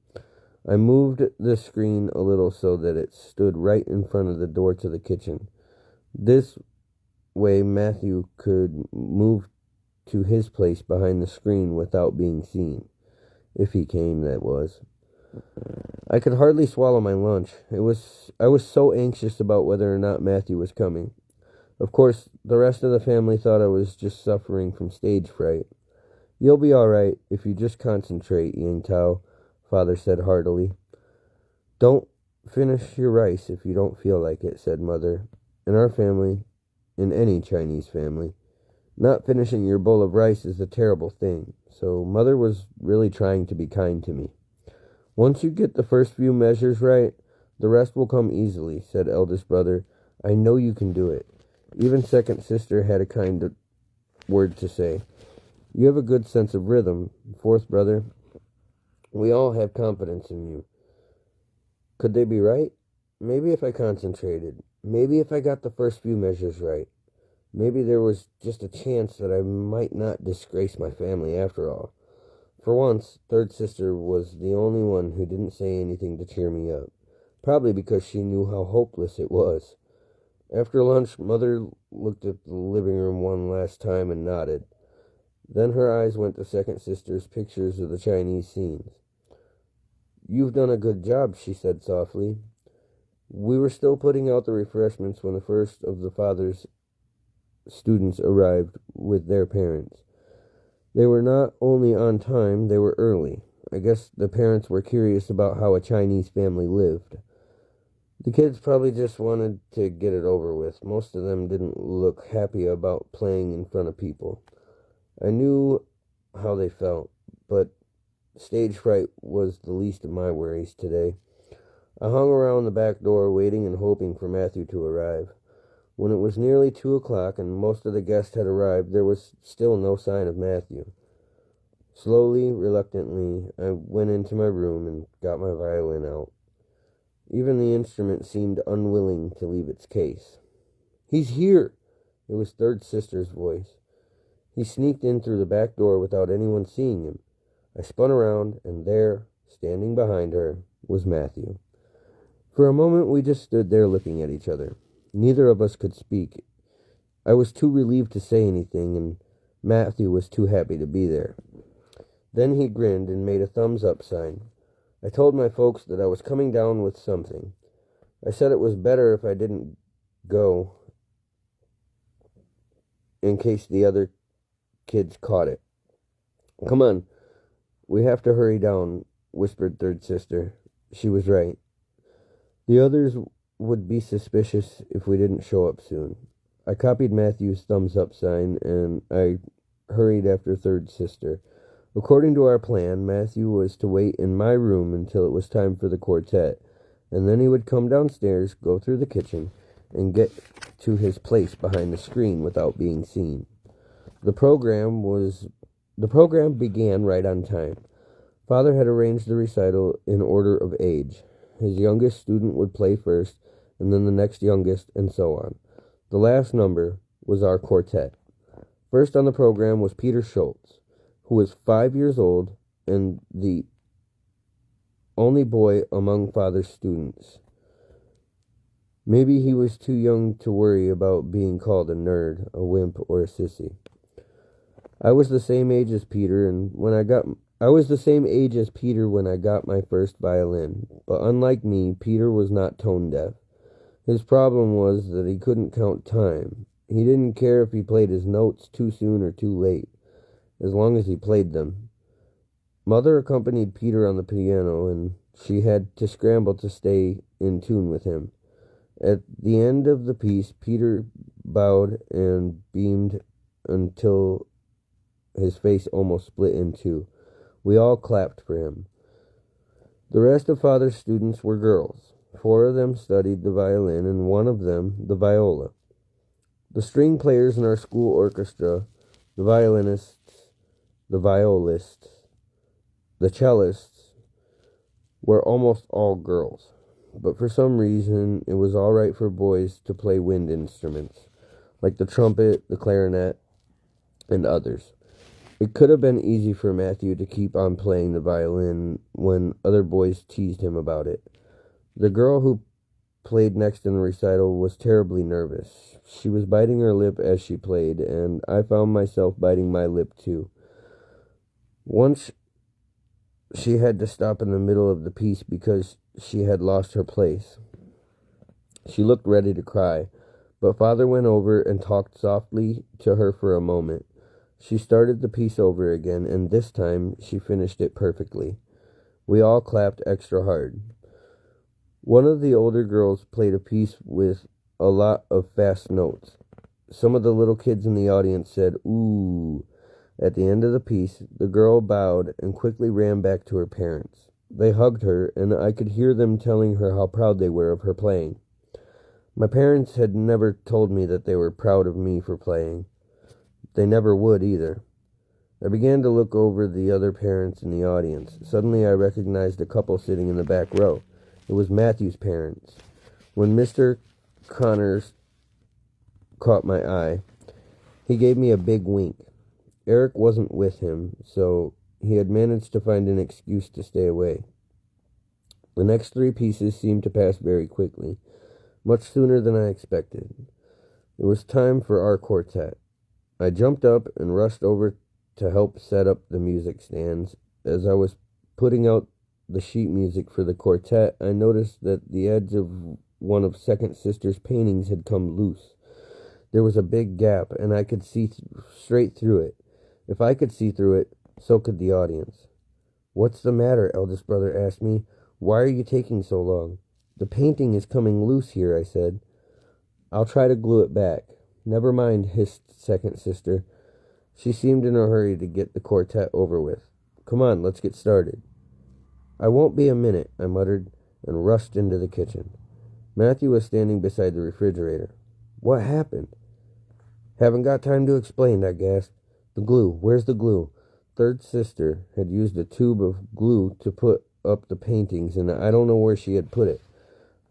I moved the screen a little so that it stood right in front of the door to the kitchen. This way Matthew could move to his place behind the screen without being seen. If he came, that was. I could hardly swallow my lunch. I was so anxious about whether or not Matthew was coming. Of course, the rest of the family thought I was just suffering from stage fright. "You'll be all right if you just concentrate, Yang Tao," Father said heartily. "Don't finish your rice if you don't feel like it," said Mother. In our family, in any Chinese family, not finishing your bowl of rice is a terrible thing, so Mother was really trying to be kind to me. "Once you get the first few measures right, the rest will come easily," said eldest brother. "I know you can do it." Even second sister had a kind word to say. "You have a good sense of rhythm." Fourth brother, "We all have confidence in you." Could they be right? Maybe if I concentrated. Maybe if I got the first few measures right. Maybe there was just a chance that I might not disgrace my family after all. For once, third sister was the only one who didn't say anything to cheer me up, probably because she knew how hopeless it was. After lunch, Mother looked at the living room one last time and nodded. Then her eyes went to second sister's pictures of the Chinese scenes. "You've done a good job," she said softly. We were still putting out the refreshments when the first of the father's students arrived with their parents. They were not only on time, they were early. I guess the parents were curious about how a Chinese family lived. The kids probably just wanted to get it over with. Most of them didn't look happy about playing in front of people. I knew how they felt, but stage fright was the least of my worries today. I hung around the back door waiting and hoping for Matthew to arrive. When it was nearly 2 o'clock and most of the guests had arrived, there was still no sign of Matthew. Slowly, reluctantly, I went into my room and got my violin out. Even the instrument seemed unwilling to leave its case. "He's here!" It was third sister's voice. He sneaked in through the back door without anyone seeing him. I spun around, and there, standing behind her, was Matthew. For a moment we just stood there looking at each other. Neither of us could speak. I was too relieved to say anything, and Matthew was too happy to be there. Then he grinned and made a thumbs-up sign. I told my folks that I was coming down with something. I said it was better if I didn't go, in case the other kids caught it. "Come on, we have to hurry down," whispered third sister. She was right. The others would be suspicious if we didn't show up soon. I copied Matthew's thumbs-up sign, and I hurried after third sister. According to our plan, Matthew was to wait in my room until it was time for the quartet, and then he would come downstairs, go through the kitchen, and get to his place behind the screen without being seen. The program began right on time. Father had arranged the recital in order of age. His youngest student would play first, and then the next youngest, and so on. The last number was our quartet. First on the program was Peter Schultz, who was 5 years old and the only boy among Father's students. Maybe he was too young to worry about being called a nerd, a wimp, or a sissy. I was the same age as Peter when I got my first violin, but unlike me, Peter was not tone deaf. His problem was that he couldn't count time. He didn't care if he played his notes too soon or too late, as long as he played them. Mother accompanied Peter on the piano, and she had to scramble to stay in tune with him. At the end of the piece, Peter bowed and beamed until his face almost split in two. We all clapped for him. The rest of Father's students were girls. 4 of them studied the violin, and 1 of them the viola. The string players in our school orchestra, the violinists, the violists, the cellists, were almost all girls. But for some reason, it was all right for boys to play wind instruments, like the trumpet, the clarinet, and others. It could have been easy for Matthew to keep on playing the violin when other boys teased him about it. The girl who played next in the recital was terribly nervous. She was biting her lip as she played, and I found myself biting my lip too. Once she had to stop in the middle of the piece because she had lost her place. She looked ready to cry, but Father went over and talked softly to her for a moment. She started the piece over again, and this time she finished it perfectly. We all clapped extra hard. One of the older girls played a piece with a lot of fast notes. Some of the little kids in the audience said, "Ooh." At the end of the piece, the girl bowed and quickly ran back to her parents. They hugged her, and I could hear them telling her how proud they were of her playing. My parents had never told me that they were proud of me for playing. They never would either. I began to look over the other parents in the audience. Suddenly I recognized a couple sitting in the back row. It was Matthew's parents. When Mr. Connors caught my eye, he gave me a big wink. Eric wasn't with him, so he had managed to find an excuse to stay away. The next 3 pieces seemed to pass very quickly, much sooner than I expected. It was time for our quartet. I jumped up and rushed over to help set up the music stands. As I was putting out the sheet music for the quartet, I noticed that the edge of one of second sister's paintings had come loose. There was a big gap, and I could see straight through it. If I could see through it, so could the audience. "What's the matter?" eldest brother asked me. "Why are you taking so long?" "The painting is coming loose here," I said. "I'll try to glue it back." "Never mind," hissed second sister. She seemed in a hurry to get the quartet over with. "Come on, let's get started." "I won't be a minute," I muttered, and rushed into the kitchen. Matthew was standing beside the refrigerator. What happened? Haven't got time to explain, I gasped. The glue. Where's the glue? Third sister had used a tube of glue to put up the paintings, and I don't know where she had put it.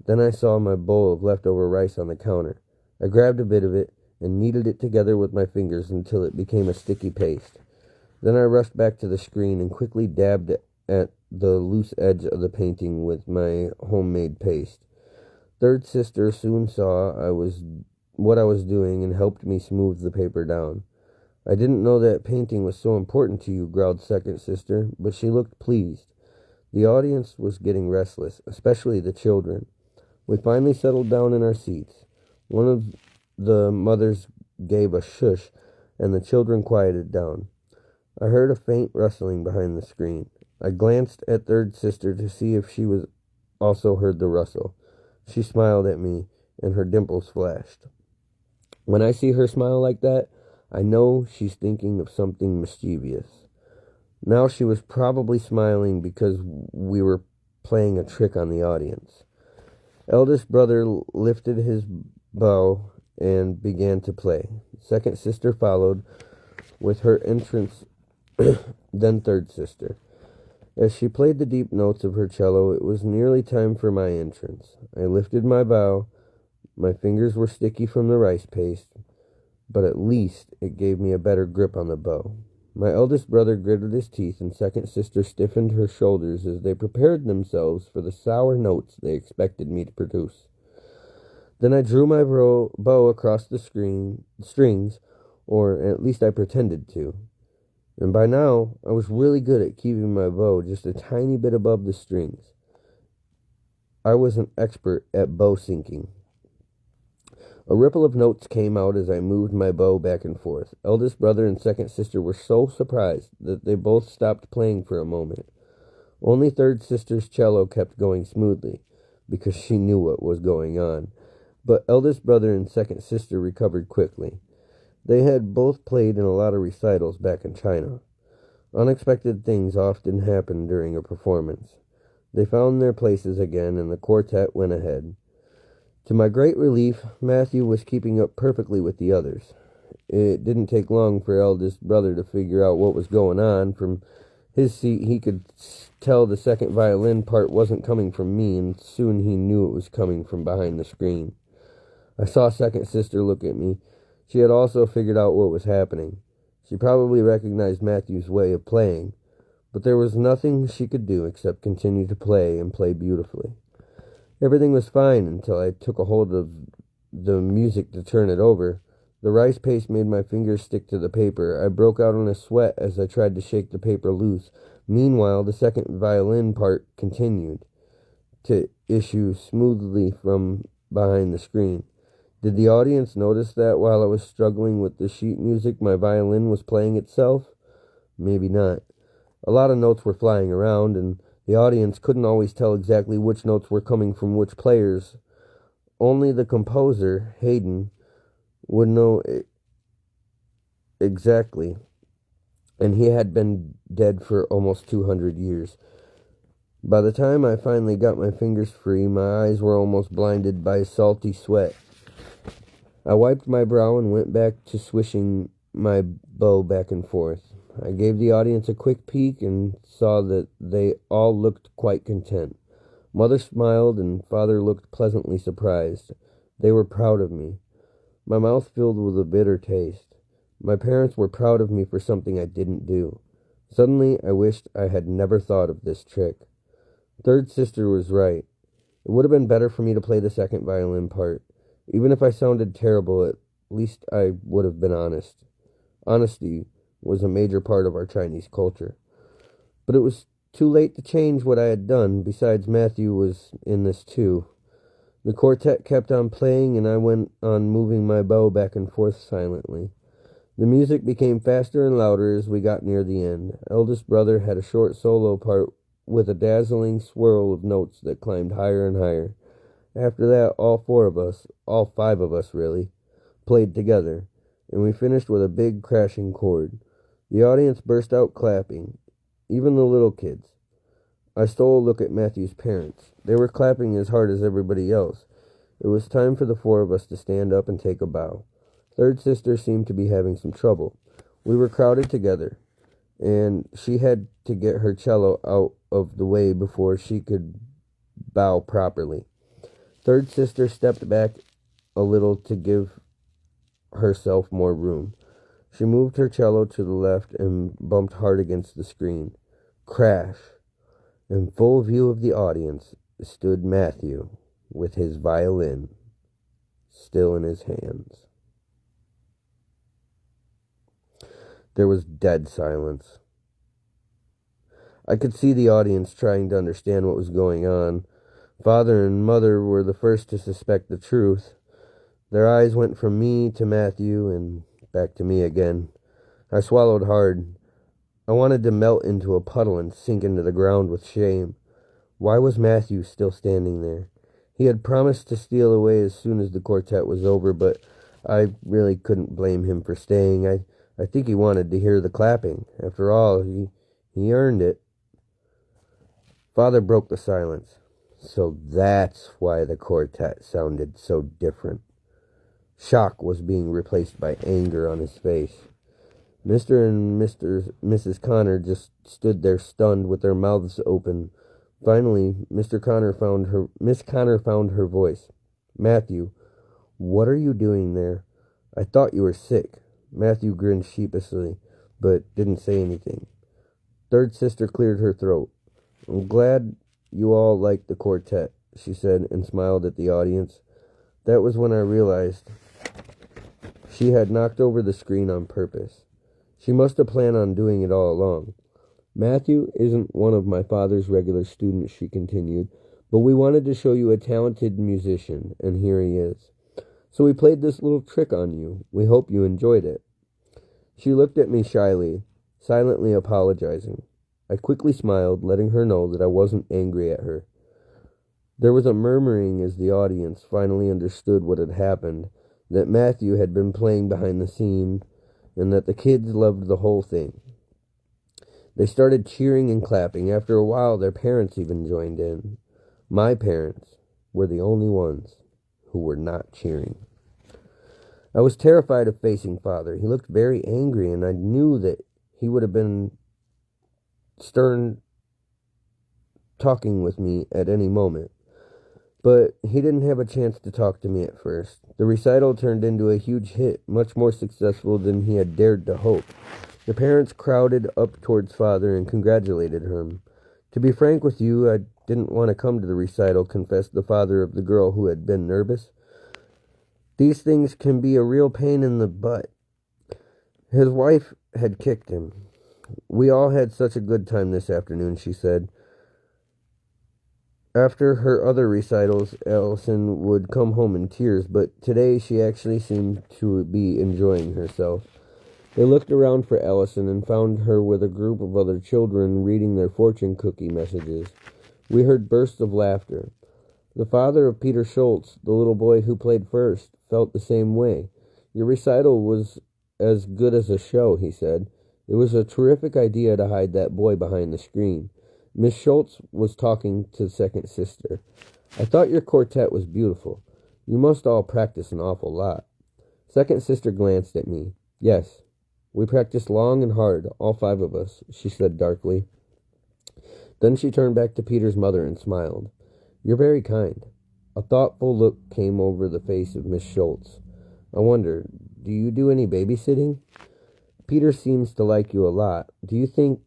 Then I saw my bowl of leftover rice on the counter. I grabbed a bit of it and kneaded it together with my fingers until it became a sticky paste. Then I rushed back to the screen and quickly dabbed at the loose edge of the painting with my homemade paste. Third sister soon saw what I was doing and helped me smooth the paper down. I didn't know that painting was so important to you, growled second sister, but she looked pleased. The audience was getting restless, especially the children. We finally settled down in our seats. One of the mothers gave a shush, and the children quieted down. I heard a faint rustling behind the screen. I glanced at third sister to see if she was also heard the rustle. She smiled at me, and her dimples flashed. When I see her smile like that, I know she's thinking of something mischievous. Now she was probably smiling because we were playing a trick on the audience. Eldest brother lifted his bow and began to play. Second sister followed with her entrance, then third sister. As she played the deep notes of her cello, it was nearly time for my entrance. I lifted my bow. My fingers were sticky from the rice paste, but at least it gave me a better grip on the bow. My eldest brother gritted his teeth, and second sister stiffened her shoulders as they prepared themselves for the sour notes they expected me to produce. Then I drew my bow across the strings, or at least I pretended to. And by now, I was really good at keeping my bow just a tiny bit above the strings. I was an expert at bow syncing. A ripple of notes came out as I moved my bow back and forth. Eldest brother and second sister were so surprised that they both stopped playing for a moment. Only third sister's cello kept going smoothly, because she knew what was going on. But eldest brother and second sister recovered quickly. They had both played in a lot of recitals back in China. Unexpected things often happened during a performance. They found their places again, and the quartet went ahead. To my great relief, Matthew was keeping up perfectly with the others. It didn't take long for eldest brother to figure out what was going on. From his seat, he could tell the second violin part wasn't coming from me, and soon he knew it was coming from behind the screen. I saw second sister look at me. She had also figured out what was happening. She probably recognized Matthew's way of playing, but there was nothing she could do except continue to play and play beautifully. Everything was fine until I took a hold of the music to turn it over. The rice paste made my fingers stick to the paper. I broke out in a sweat as I tried to shake the paper loose. Meanwhile, the second violin part continued to issue smoothly from behind the screen. Did the audience notice that while I was struggling with the sheet music, my violin was playing itself? Maybe not. A lot of notes were flying around, and the audience couldn't always tell exactly which notes were coming from which players. Only the composer, Haydn, would know exactly, and he had been dead for almost 200 years. By the time I finally got my fingers free, my eyes were almost blinded by salty sweat. I wiped my brow and went back to swishing my bow back and forth. I gave the audience a quick peek and saw that they all looked quite content. Mother smiled and father looked pleasantly surprised. They were proud of me. My mouth filled with a bitter taste. My parents were proud of me for something I didn't do. Suddenly, I wished I had never thought of this trick. Third sister was right. It would have been better for me to play the second violin part. Even if I sounded terrible, at least I would have been honest. Honesty was a major part of our Chinese culture. But it was too late to change what I had done. Besides, Matthew was in this too. The quartet kept on playing, and I went on moving my bow back and forth silently. The music became faster and louder as we got near the end. Eldest brother had a short solo part with a dazzling swirl of notes that climbed higher and higher. After that, all five of us really, played together, and we finished with a big crashing chord. The audience burst out clapping, even the little kids. I stole a look at Matthew's parents. They were clapping as hard as everybody else. It was time for the four of us to stand up and take a bow. Third sister seemed to be having some trouble. We were crowded together, and she had to get her cello out of the way before she could bow properly. Third sister stepped back a little to give herself more room. She moved her cello to the left and bumped hard against the screen. Crash! In full view of the audience stood Matthew with his violin still in his hands. There was dead silence. I could see the audience trying to understand what was going on. Father and Mother were the first to suspect the truth. Their eyes went from me to Matthew and back to me again. I swallowed hard. I wanted to melt into a puddle and sink into the ground with shame. Why was Matthew still standing there? He had promised to steal away as soon as the quartet was over, but I really couldn't blame him for staying. I think he wanted to hear the clapping. After all, he earned it. Father broke the silence. So that's why the quartet sounded so different. Shock was being replaced by anger on his face. Mr. and Mrs. Connor just stood there stunned with their mouths open. Finally, Miss Connor found her voice. Matthew, what are you doing there? I thought you were sick. Matthew grinned sheepishly, but didn't say anything. Third sister cleared her throat. I'm glad you all liked the quartet, she said, and smiled at the audience. That was when I realized she had knocked over the screen on purpose. She must have planned on doing it all along. Matthew isn't one of my father's regular students, she continued, but we wanted to show you a talented musician, and here he is. So we played this little trick on you. We hope you enjoyed it. She looked at me shyly, silently apologizing. I quickly smiled, letting her know that I wasn't angry at her. There was a murmuring as the audience finally understood what had happened, that Matthew had been playing behind the scene, and that the kids loved the whole thing. They started cheering and clapping. After a while, their parents even joined in. My parents were the only ones who were not cheering. I was terrified of facing Father. He looked very angry, and I knew that he would have been stern talking with me at any moment. But he didn't have a chance to talk to me at first. The recital turned into a huge hit, much more successful than he had dared to hope. The parents crowded up towards Father and congratulated him. To be frank with you, I didn't want to come to the recital, confessed the father of the girl who had been nervous. These things can be a real pain in the butt. His wife had kicked him. We all had such a good time this afternoon, she said. After her other recitals, Allison would come home in tears, but today she actually seemed to be enjoying herself. They looked around for Allison and found her with a group of other children reading their fortune cookie messages. We heard bursts of laughter. The father of Peter Schultz, the little boy who played first, felt the same way. Your recital was as good as a show, he said. It was a terrific idea to hide that boy behind the screen. Miss Schultz was talking to the second sister. I thought your quartet was beautiful. You must all practice an awful lot. Second sister glanced at me. Yes, we practiced long and hard, all 5 of us, she said darkly. Then she turned back to Peter's mother and smiled. You're very kind. A thoughtful look came over the face of Miss Schultz. I wonder, do you do any babysitting? Peter seems to like you a lot. Do you think...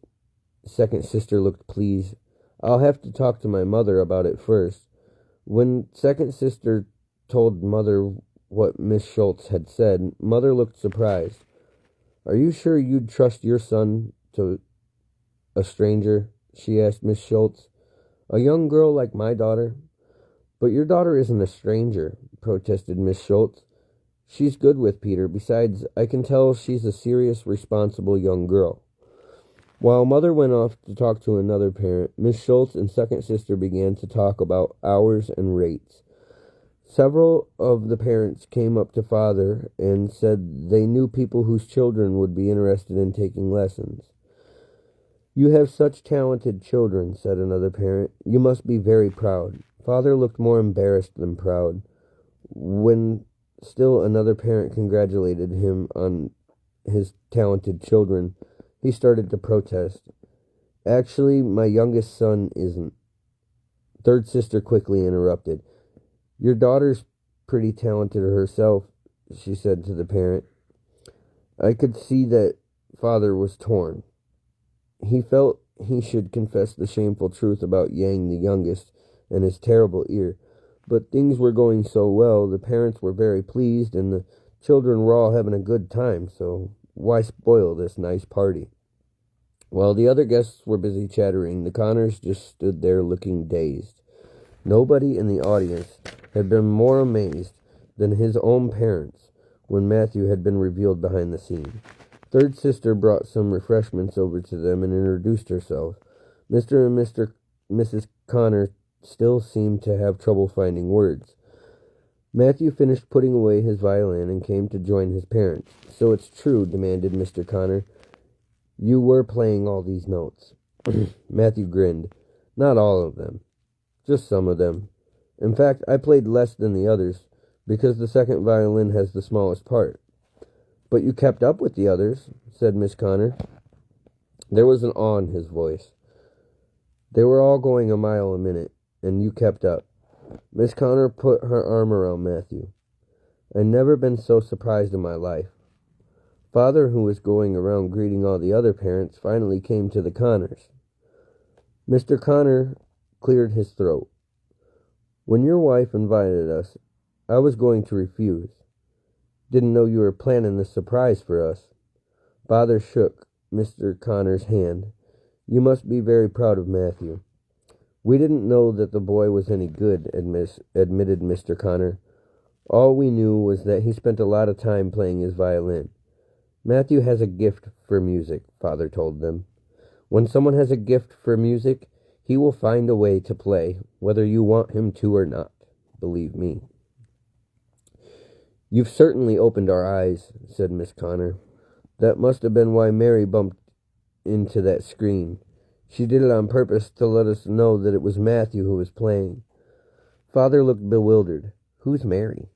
Second sister looked pleased. I'll have to talk to my mother about it first. When second sister told Mother what Miss Schultz had said, Mother looked surprised. Are you sure you'd trust your son to a stranger? She asked Miss Schultz. A young girl like my daughter? But your daughter isn't a stranger, protested Miss Schultz. She's good with Peter. Besides, I can tell she's a serious, responsible young girl. While Mother went off to talk to another parent, Miss Schultz and second sister began to talk about hours and rates. Several of the parents came up to Father and said they knew people whose children would be interested in taking lessons. You have such talented children, said another parent. You must be very proud. Father looked more embarrassed than proud. When still another parent congratulated him on his talented children, he started to protest. Actually, my youngest son isn't. Third sister quickly interrupted. Your daughter's pretty talented herself, she said to the parent. I could see that father was torn. He felt he should confess the shameful truth about Yang the youngest and his terrible ear. But things were going so well, the parents were very pleased, and the children were all having a good time, so why spoil this nice party? While the other guests were busy chattering, the Connors just stood there looking dazed. Nobody in the audience had been more amazed than his own parents when Matthew had been revealed behind the scene. Third sister brought some refreshments over to them and introduced herself. Mr. and Mrs. Connor still seemed to have trouble finding words. Matthew finished putting away his violin and came to join his parents. So it's true, demanded Mr. Connor. You were playing all these notes. Matthew grinned. Not all of them. Just some of them. In fact, I played less than the others, because the second violin has the smallest part. But you kept up with the others, said Miss Connor. There was an awe in his voice. They were all going a mile a minute, and you kept up. Miss Connor put her arm around Matthew. I'd never been so surprised in my life. Father, who was going around greeting all the other parents, finally came to the Connors. Mr. Connor cleared his throat. When your wife invited us, I was going to refuse. Didn't know you were planning this surprise for us. Father shook Mr. Connor's hand. You must be very proud of Matthew. We didn't know that the boy was any good, admitted Mr. Connor. All we knew was that he spent a lot of time playing his violin. Matthew has a gift for music, Father told them. When someone has a gift for music, he will find a way to play, whether you want him to or not. Believe me. You've certainly opened our eyes, said Miss Connor. That must have been why Mary bumped into that screen. She did it on purpose to let us know that it was Matthew who was playing. Father looked bewildered. Who's Mary?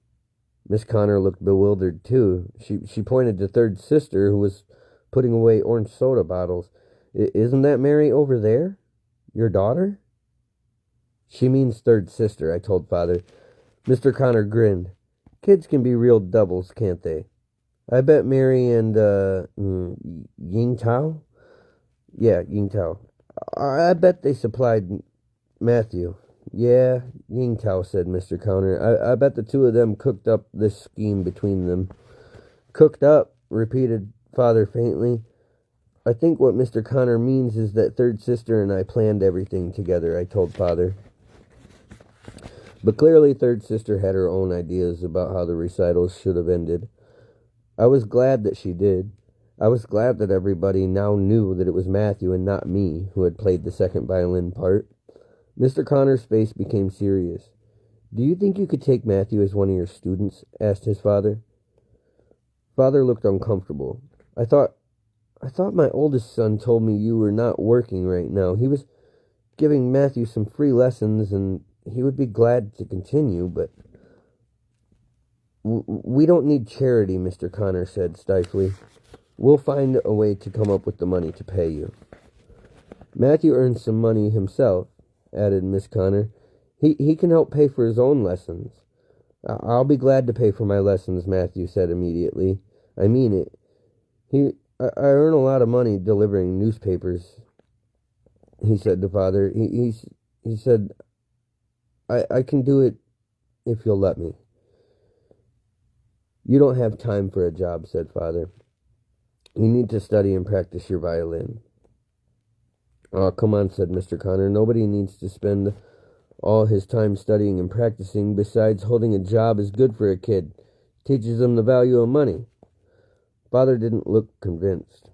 Miss Connor looked bewildered, too. She pointed to third sister, who was putting away orange soda bottles. Isn't that Mary over there? Your daughter? She means third sister, I told Father. Mr. Connor grinned. Kids can be real doubles, can't they? I bet Mary and, Ying Tao? Yeah, Ying Tao. I bet they supplied Matthew. Yeah, Ying Tao, said Mr. Connor. I bet the two of them cooked up this scheme between them. Cooked up, repeated Father faintly. I think what Mr. Connor means is that third sister and I planned everything together, I told Father. But clearly third sister had her own ideas about how the recitals should have ended. I was glad that she did. I was glad that everybody now knew that it was Matthew and not me who had played the second violin part. Mr. Connor's face became serious. Do you think you could take Matthew as one of your students? Asked his father. Father looked uncomfortable. I thought my oldest son told me you were not working right now. He was giving Matthew some free lessons and he would be glad to continue, but we don't need charity, Mr. Connor said stiflingly. We'll find a way to come up with the money to pay you. Matthew earns some money himself, added Miss Connor. He can help pay for his own lessons. I'll be glad to pay for my lessons, Matthew said immediately. I mean it. I earn a lot of money delivering newspapers, he said to Father. He said, I can do it if you'll let me. You don't have time for a job, said Father. You need to study and practice your violin. Oh, come on, said Mr. Connor. Nobody needs to spend all his time studying and practicing. Besides, holding a job is good for a kid. It teaches them the value of money. Father didn't look convinced.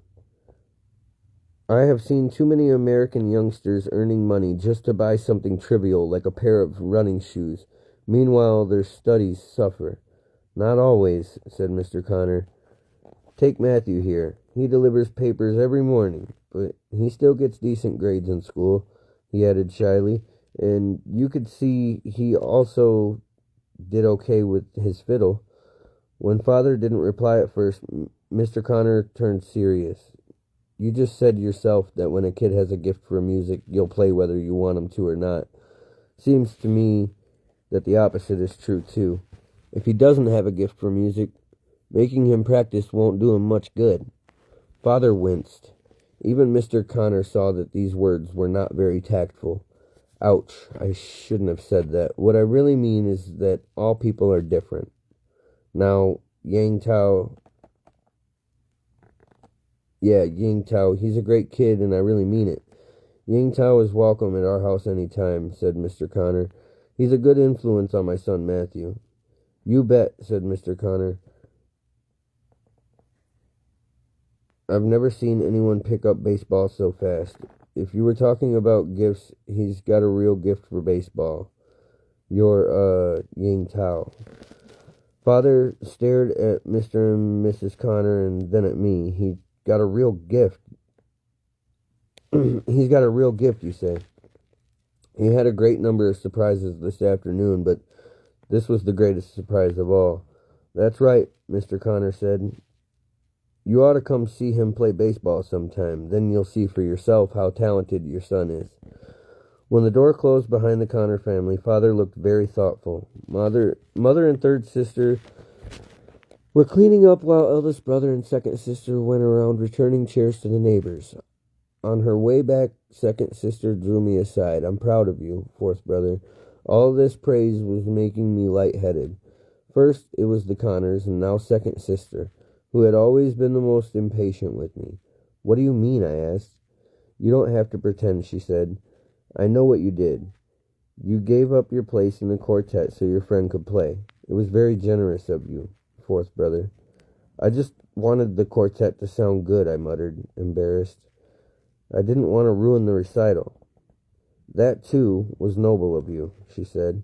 I have seen too many American youngsters earning money just to buy something trivial like a pair of running shoes. Meanwhile, their studies suffer. Not always, said Mr. Connor. Take Matthew here. He delivers papers every morning, but he still gets decent grades in school, he added shyly. And you could see he also did okay with his fiddle. When Father didn't reply at first, Mr. Connor turned serious. You just said yourself that when a kid has a gift for music, you'll play whether you want him to or not. Seems to me that the opposite is true, too. If he doesn't have a gift for music, making him practice won't do him much good. Father winced. Even Mr. Connor saw that these words were not very tactful. Ouch, I shouldn't have said that. What I really mean is that all people are different. Now, Yang Tao, he's a great kid and I really mean it. Yang Tao is welcome at our house any time, said Mr. Connor. He's a good influence on my son Matthew. You bet, said Mr. Connor. I've never seen anyone pick up baseball so fast. If you were talking about gifts, he's got a real gift for baseball. You're, Yang Tao. Father stared at Mr. and Mrs. Connor and then at me. He got a real gift. He's got a real gift, you say. He had a great number of surprises this afternoon, but this was the greatest surprise of all. That's right, Mr. Connor said. You ought to come see him play baseball sometime. Then you'll see for yourself how talented your son is. When the door closed behind the Connor family, Father looked very thoughtful. Mother and third sister were cleaning up while eldest brother and second sister went around returning chairs to the neighbors. On her way back, second sister drew me aside. I'm proud of you, fourth brother. All this praise was making me lightheaded. First, it was the Connors, and now second sister, who had always been the most impatient with me. What do you mean? I asked. You don't have to pretend, she said. I know what you did. You gave up your place in the quartet so your friend could play. It was very generous of you, fourth brother. I just wanted the quartet to sound good, I muttered, embarrassed. I didn't want to ruin the recital. That, too, was noble of you, she said.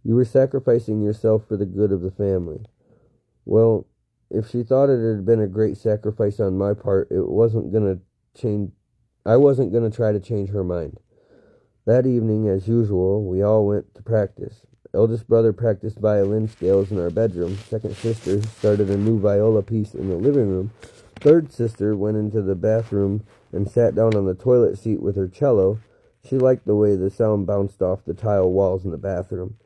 You were sacrificing yourself for the good of the family. Well, if she thought it had been a great sacrifice on my part, I wasn't going to try to change her mind. That evening, as usual, we all went to practice. Eldest brother practiced violin scales in our bedroom. Second sister started a new viola piece in the living room. Third sister went into the bathroom and sat down on the toilet seat with her cello. She liked the way the sound bounced off the tile walls in the bathroom.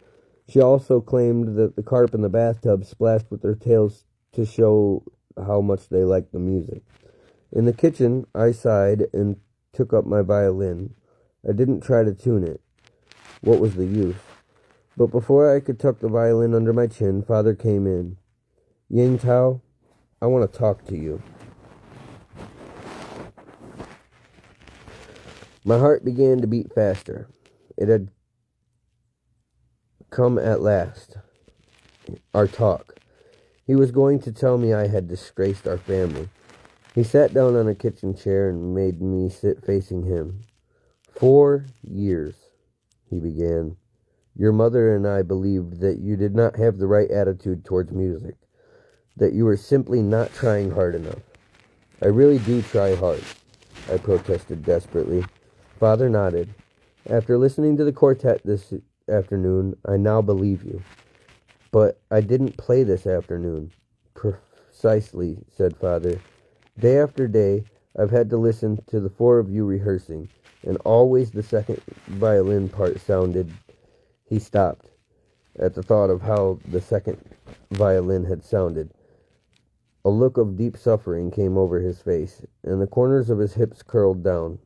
She also claimed that the carp in the bathtub splashed with their tails to show how much they liked the music. In the kitchen, I sighed and took up my violin. I didn't try to tune it. What was the use? But before I could tuck the violin under my chin, Father came in. Yang Tao, I want to talk to you. My heart began to beat faster. It had come at last. Our talk. He was going to tell me I had disgraced our family. He sat down on a kitchen chair and made me sit facing him. 4 years, he began. Your mother and I believed that you did not have the right attitude towards music, that you were simply not trying hard enough. I really do try hard, I protested desperately. Father nodded. After listening to the quartet this afternoon, I now believe you. But I didn't play this afternoon. Precisely, said Father. Day after day, I've had to listen to the four of you rehearsing, and always the second violin part sounded. He stopped at the thought of how the second violin had sounded. A look of deep suffering came over his face, and the corners of his lips curled down.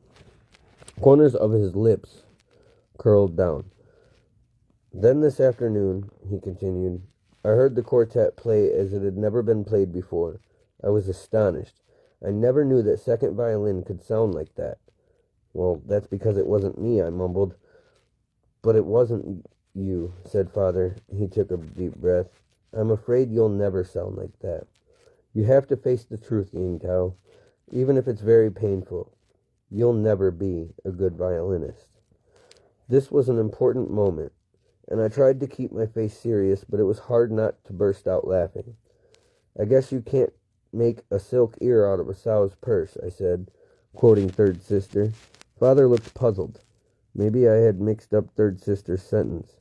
Then this afternoon, he continued, I heard the quartet play as it had never been played before. I was astonished. I never knew that second violin could sound like that. Well, that's because it wasn't me, I mumbled. But it wasn't you, said Father. He took a deep breath. I'm afraid you'll never sound like that. You have to face the truth, Yang Tao, even if it's very painful. You'll never be a good violinist. This was an important moment, and I tried to keep my face serious, but it was hard not to burst out laughing. I guess you can't make a silk ear out of a sow's purse, I said, quoting third sister. Father looked puzzled. Maybe I had mixed up third sister's sentence.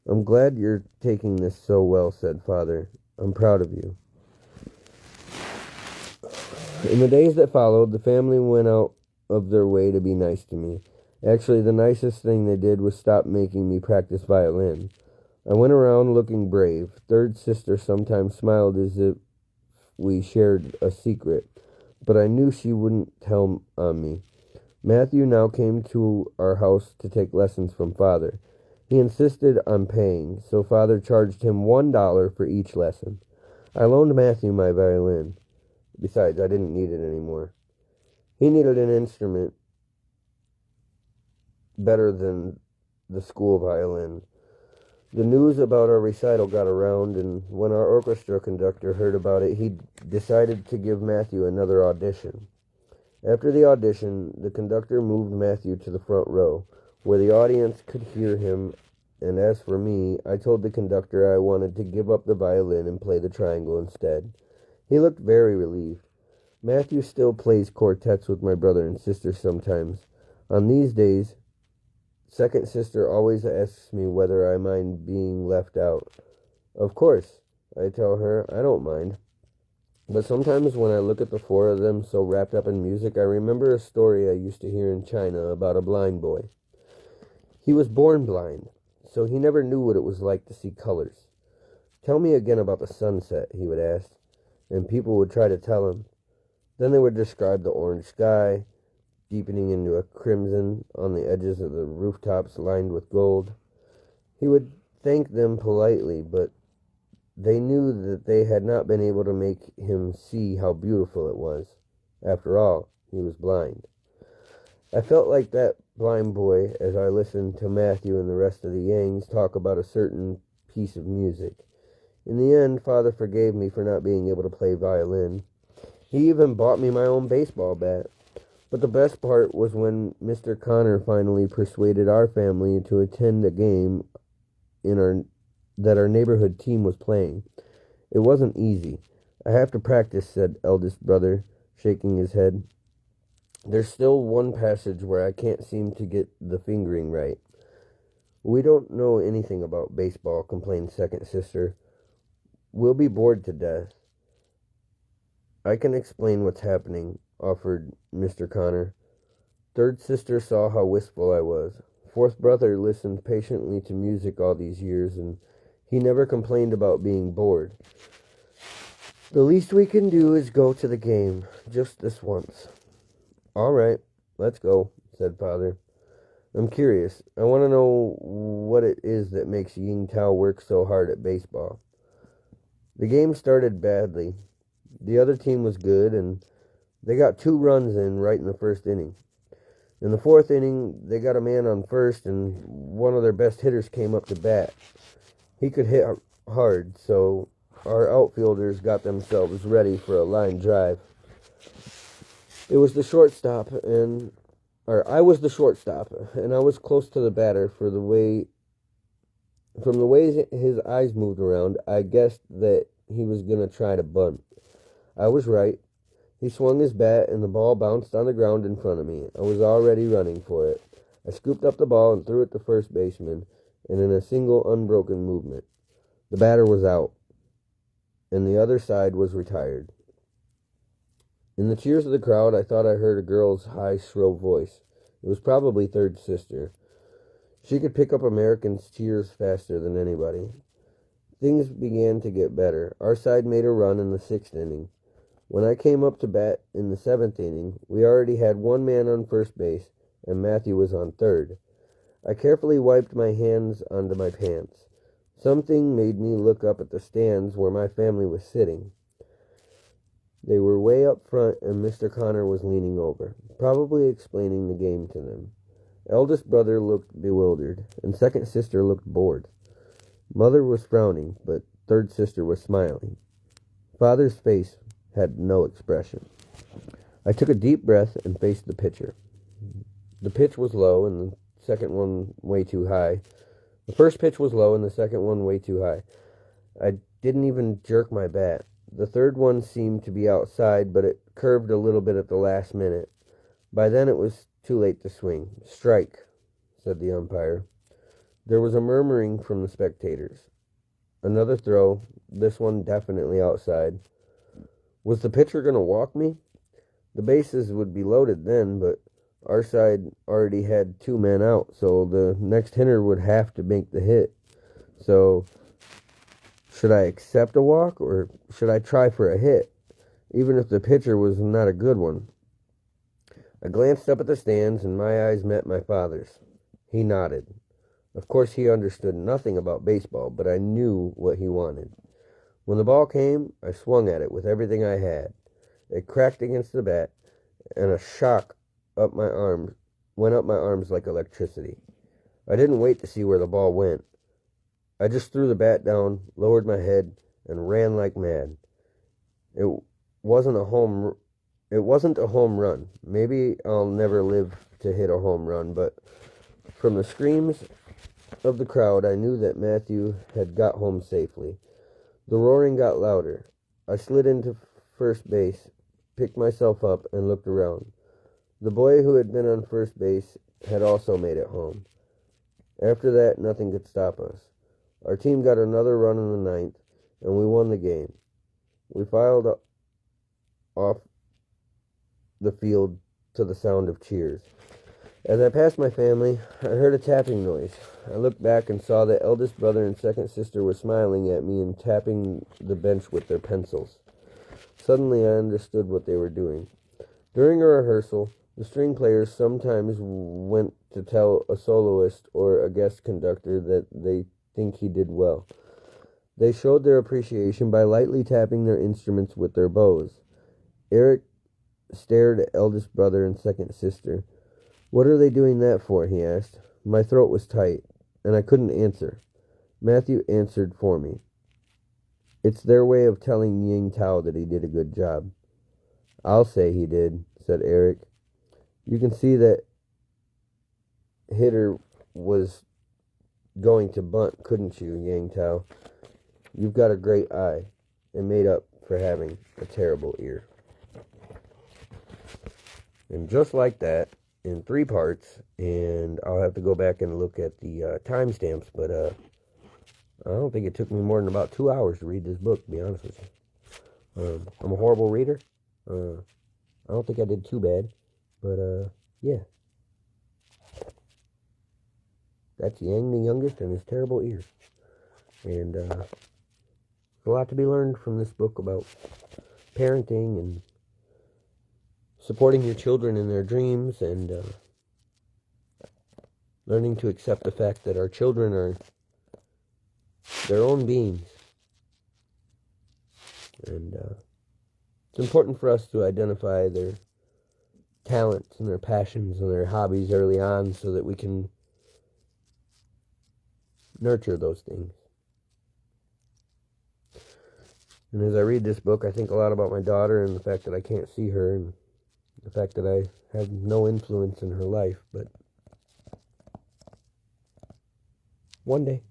I'm glad you're taking this so well, said Father. I'm proud of you. In the days that followed, the family went out of their way to be nice to me. Actually, the nicest thing they did was stop making me practice violin. I went around looking brave. Third sister sometimes smiled as if we shared a secret, but I knew she wouldn't tell on me. Matthew now came to our house to take lessons from Father. He insisted on paying, so Father charged him $1 for each lesson. I loaned Matthew my violin. Besides, I didn't need it anymore. He needed an instrument better than the school violin. The news about our recital got around, and when our orchestra conductor heard about it, he decided to give Matthew another audition. After the audition, the conductor moved Matthew to the front row, where the audience could hear him, and as for me, I told the conductor I wanted to give up the violin and play the triangle instead. He looked very relieved. Matthew still plays quartets with my brother and sister sometimes. On these days, second sister always asks me whether I mind being left out. Of course, I tell her I don't mind. But sometimes when I look at the four of them so wrapped up in music, I remember a story I used to hear in China about a blind boy. He was born blind, so he never knew what it was like to see colors. Tell me again about the sunset, he would ask, and people would try to tell him. Then they would describe the orange sky, deepening into a crimson on the edges of the rooftops lined with gold. He would thank them politely, but they knew that they had not been able to make him see how beautiful it was. After all, he was blind. I felt like that blind boy as I listened to Matthew and the rest of the Yangs talk about a certain piece of music. In the end, Father forgave me for not being able to play violin. He even bought me my own baseball bat. But the best part was when Mr. Connor finally persuaded our family to attend a game that our neighborhood team was playing. It wasn't easy. I have to practice, said eldest brother, shaking his head. There's still one passage where I can't seem to get the fingering right. We don't know anything about baseball, complained second sister. We'll be bored to death. I can explain what's happening, offered Mr. Connor. Third sister saw how wistful I was. Fourth brother listened patiently to music all these years, and he never complained about being bored. The least we can do is go to the game, just this once. All right, let's go, said Father. I'm curious. I want to know what it is that makes Ying Tao work so hard at baseball. The game started badly. The other team was good, and they got 2 runs in right in the first inning. In the 4th inning, they got a man on first, and one of their best hitters came up to bat. He could hit hard, so our outfielders got themselves ready for a line drive. I was the shortstop, and I was close to the batter from the way his eyes moved around. I guessed that he was going to try to bunt. I was right. He swung his bat, and the ball bounced on the ground in front of me. I was already running for it. I scooped up the ball and threw it to first baseman, and in a single unbroken movement. The batter was out, and the other side was retired. In the cheers of the crowd, I thought I heard a girl's high, shrill voice. It was probably third sister. She could pick up Americans' cheers faster than anybody. Things began to get better. Our side made a run in the 6th inning. When I came up to bat in the 7th inning, we already had 1 man on first base, and Matthew was on third. I carefully wiped my hands onto my pants. Something made me look up at the stands where my family was sitting. They were way up front, and Mr. Connor was leaning over, probably explaining the game to them. Eldest brother looked bewildered, and second sister looked bored. Mother was frowning, but third sister was smiling. Father's face had no expression. I took a deep breath and faced the pitcher. The pitch was low, and the second one way too high. The first pitch was low, and the second one way too high. I didn't even jerk my bat. The third one seemed to be outside, but it curved a little bit at the last minute. By then it was too late to swing. Strike, said the umpire. There was a murmuring from the spectators. Another throw, this one definitely outside. Was the pitcher going to walk me? The bases would be loaded then, but our side already had 2 men out, so the next hitter would have to make the hit. So, should I accept a walk or should I try for a hit, even if the pitcher was not a good one? I glanced up at the stands and my eyes met my father's. He nodded. Of course, he understood nothing about baseball, but I knew what he wanted. When the ball came, I swung at it with everything I had. It cracked against the bat, and a shock up my arms went up my arms like electricity. I didn't wait to see where the ball went. I just threw the bat down, lowered my head, and ran like mad. It wasn't a home run. Maybe I'll never live to hit a home run, but from the screams of the crowd, I knew that Matthew had got home safely. The roaring got louder. I slid into first base, picked myself up, and looked around. The boy who had been on first base had also made it home. After that, nothing could stop us. Our team got another run in the ninth, and we won the game. We filed off the field to the sound of cheers. As I passed my family, I heard a tapping noise. I looked back and saw that eldest brother and second sister were smiling at me and tapping the bench with their pencils. Suddenly, I understood what they were doing. During a rehearsal, the string players sometimes went to tell a soloist or a guest conductor that they think he did well. They showed their appreciation by lightly tapping their instruments with their bows. Eric stared at eldest brother and second sister. "What are they doing that for?" he asked. My throat was tight, and I couldn't answer. Matthew answered for me. "It's their way of telling Ying Tao that he did a good job." "I'll say he did," said Eric. "You can see that hitter was going to bunt, couldn't you, Ying Tao? You've got a great eye, and made up for having a terrible ear." And just like that, in 3 parts, and I'll have to go back and look at the timestamps, but I don't think it took me more than about 2 hours to read this book, to be honest with you. I'm a horrible reader. I don't think I did too bad, but yeah. That's Yang the youngest and his terrible ears. And there's a lot to be learned from this book about parenting and supporting your children in their dreams and learning to accept the fact that our children are their own beings. And it's important for us to identify their talents and their passions and their hobbies early on so that we can nurture those things. And as I read this book, I think a lot about my daughter and the fact that I can't see her and the fact that I have no influence in her life, but one day,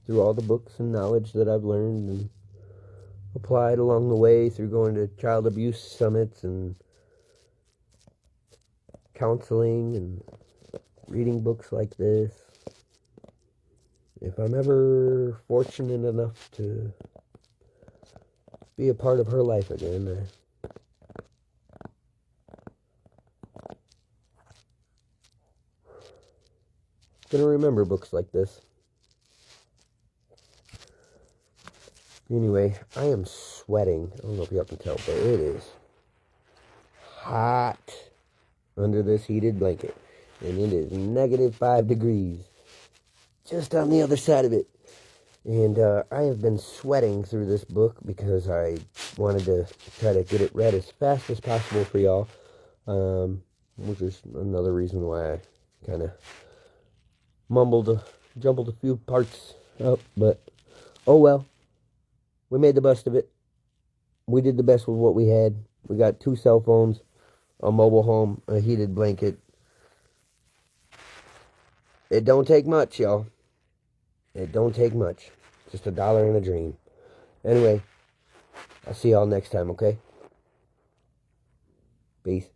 through all the books and knowledge that I've learned and applied along the way through going to child abuse summits and counseling and reading books like this, if I'm ever fortunate enough to be a part of her life again, I'm going to remember books like this. Anyway, I am sweating. I don't know if y'all can tell, but it is hot under this heated blanket. And it is -5 degrees just on the other side of it. And I have been sweating through this book because I wanted to try to get it read as fast as possible for y'all. Which is another reason why I kind of jumbled a few parts up. But, oh well. We made the best of it. We did the best with what we had. We got 2 cell phones, a mobile home, a heated blanket. It don't take much, y'all. It don't take much. Just $1 and a dream. Anyway, I'll see y'all next time, okay? Peace.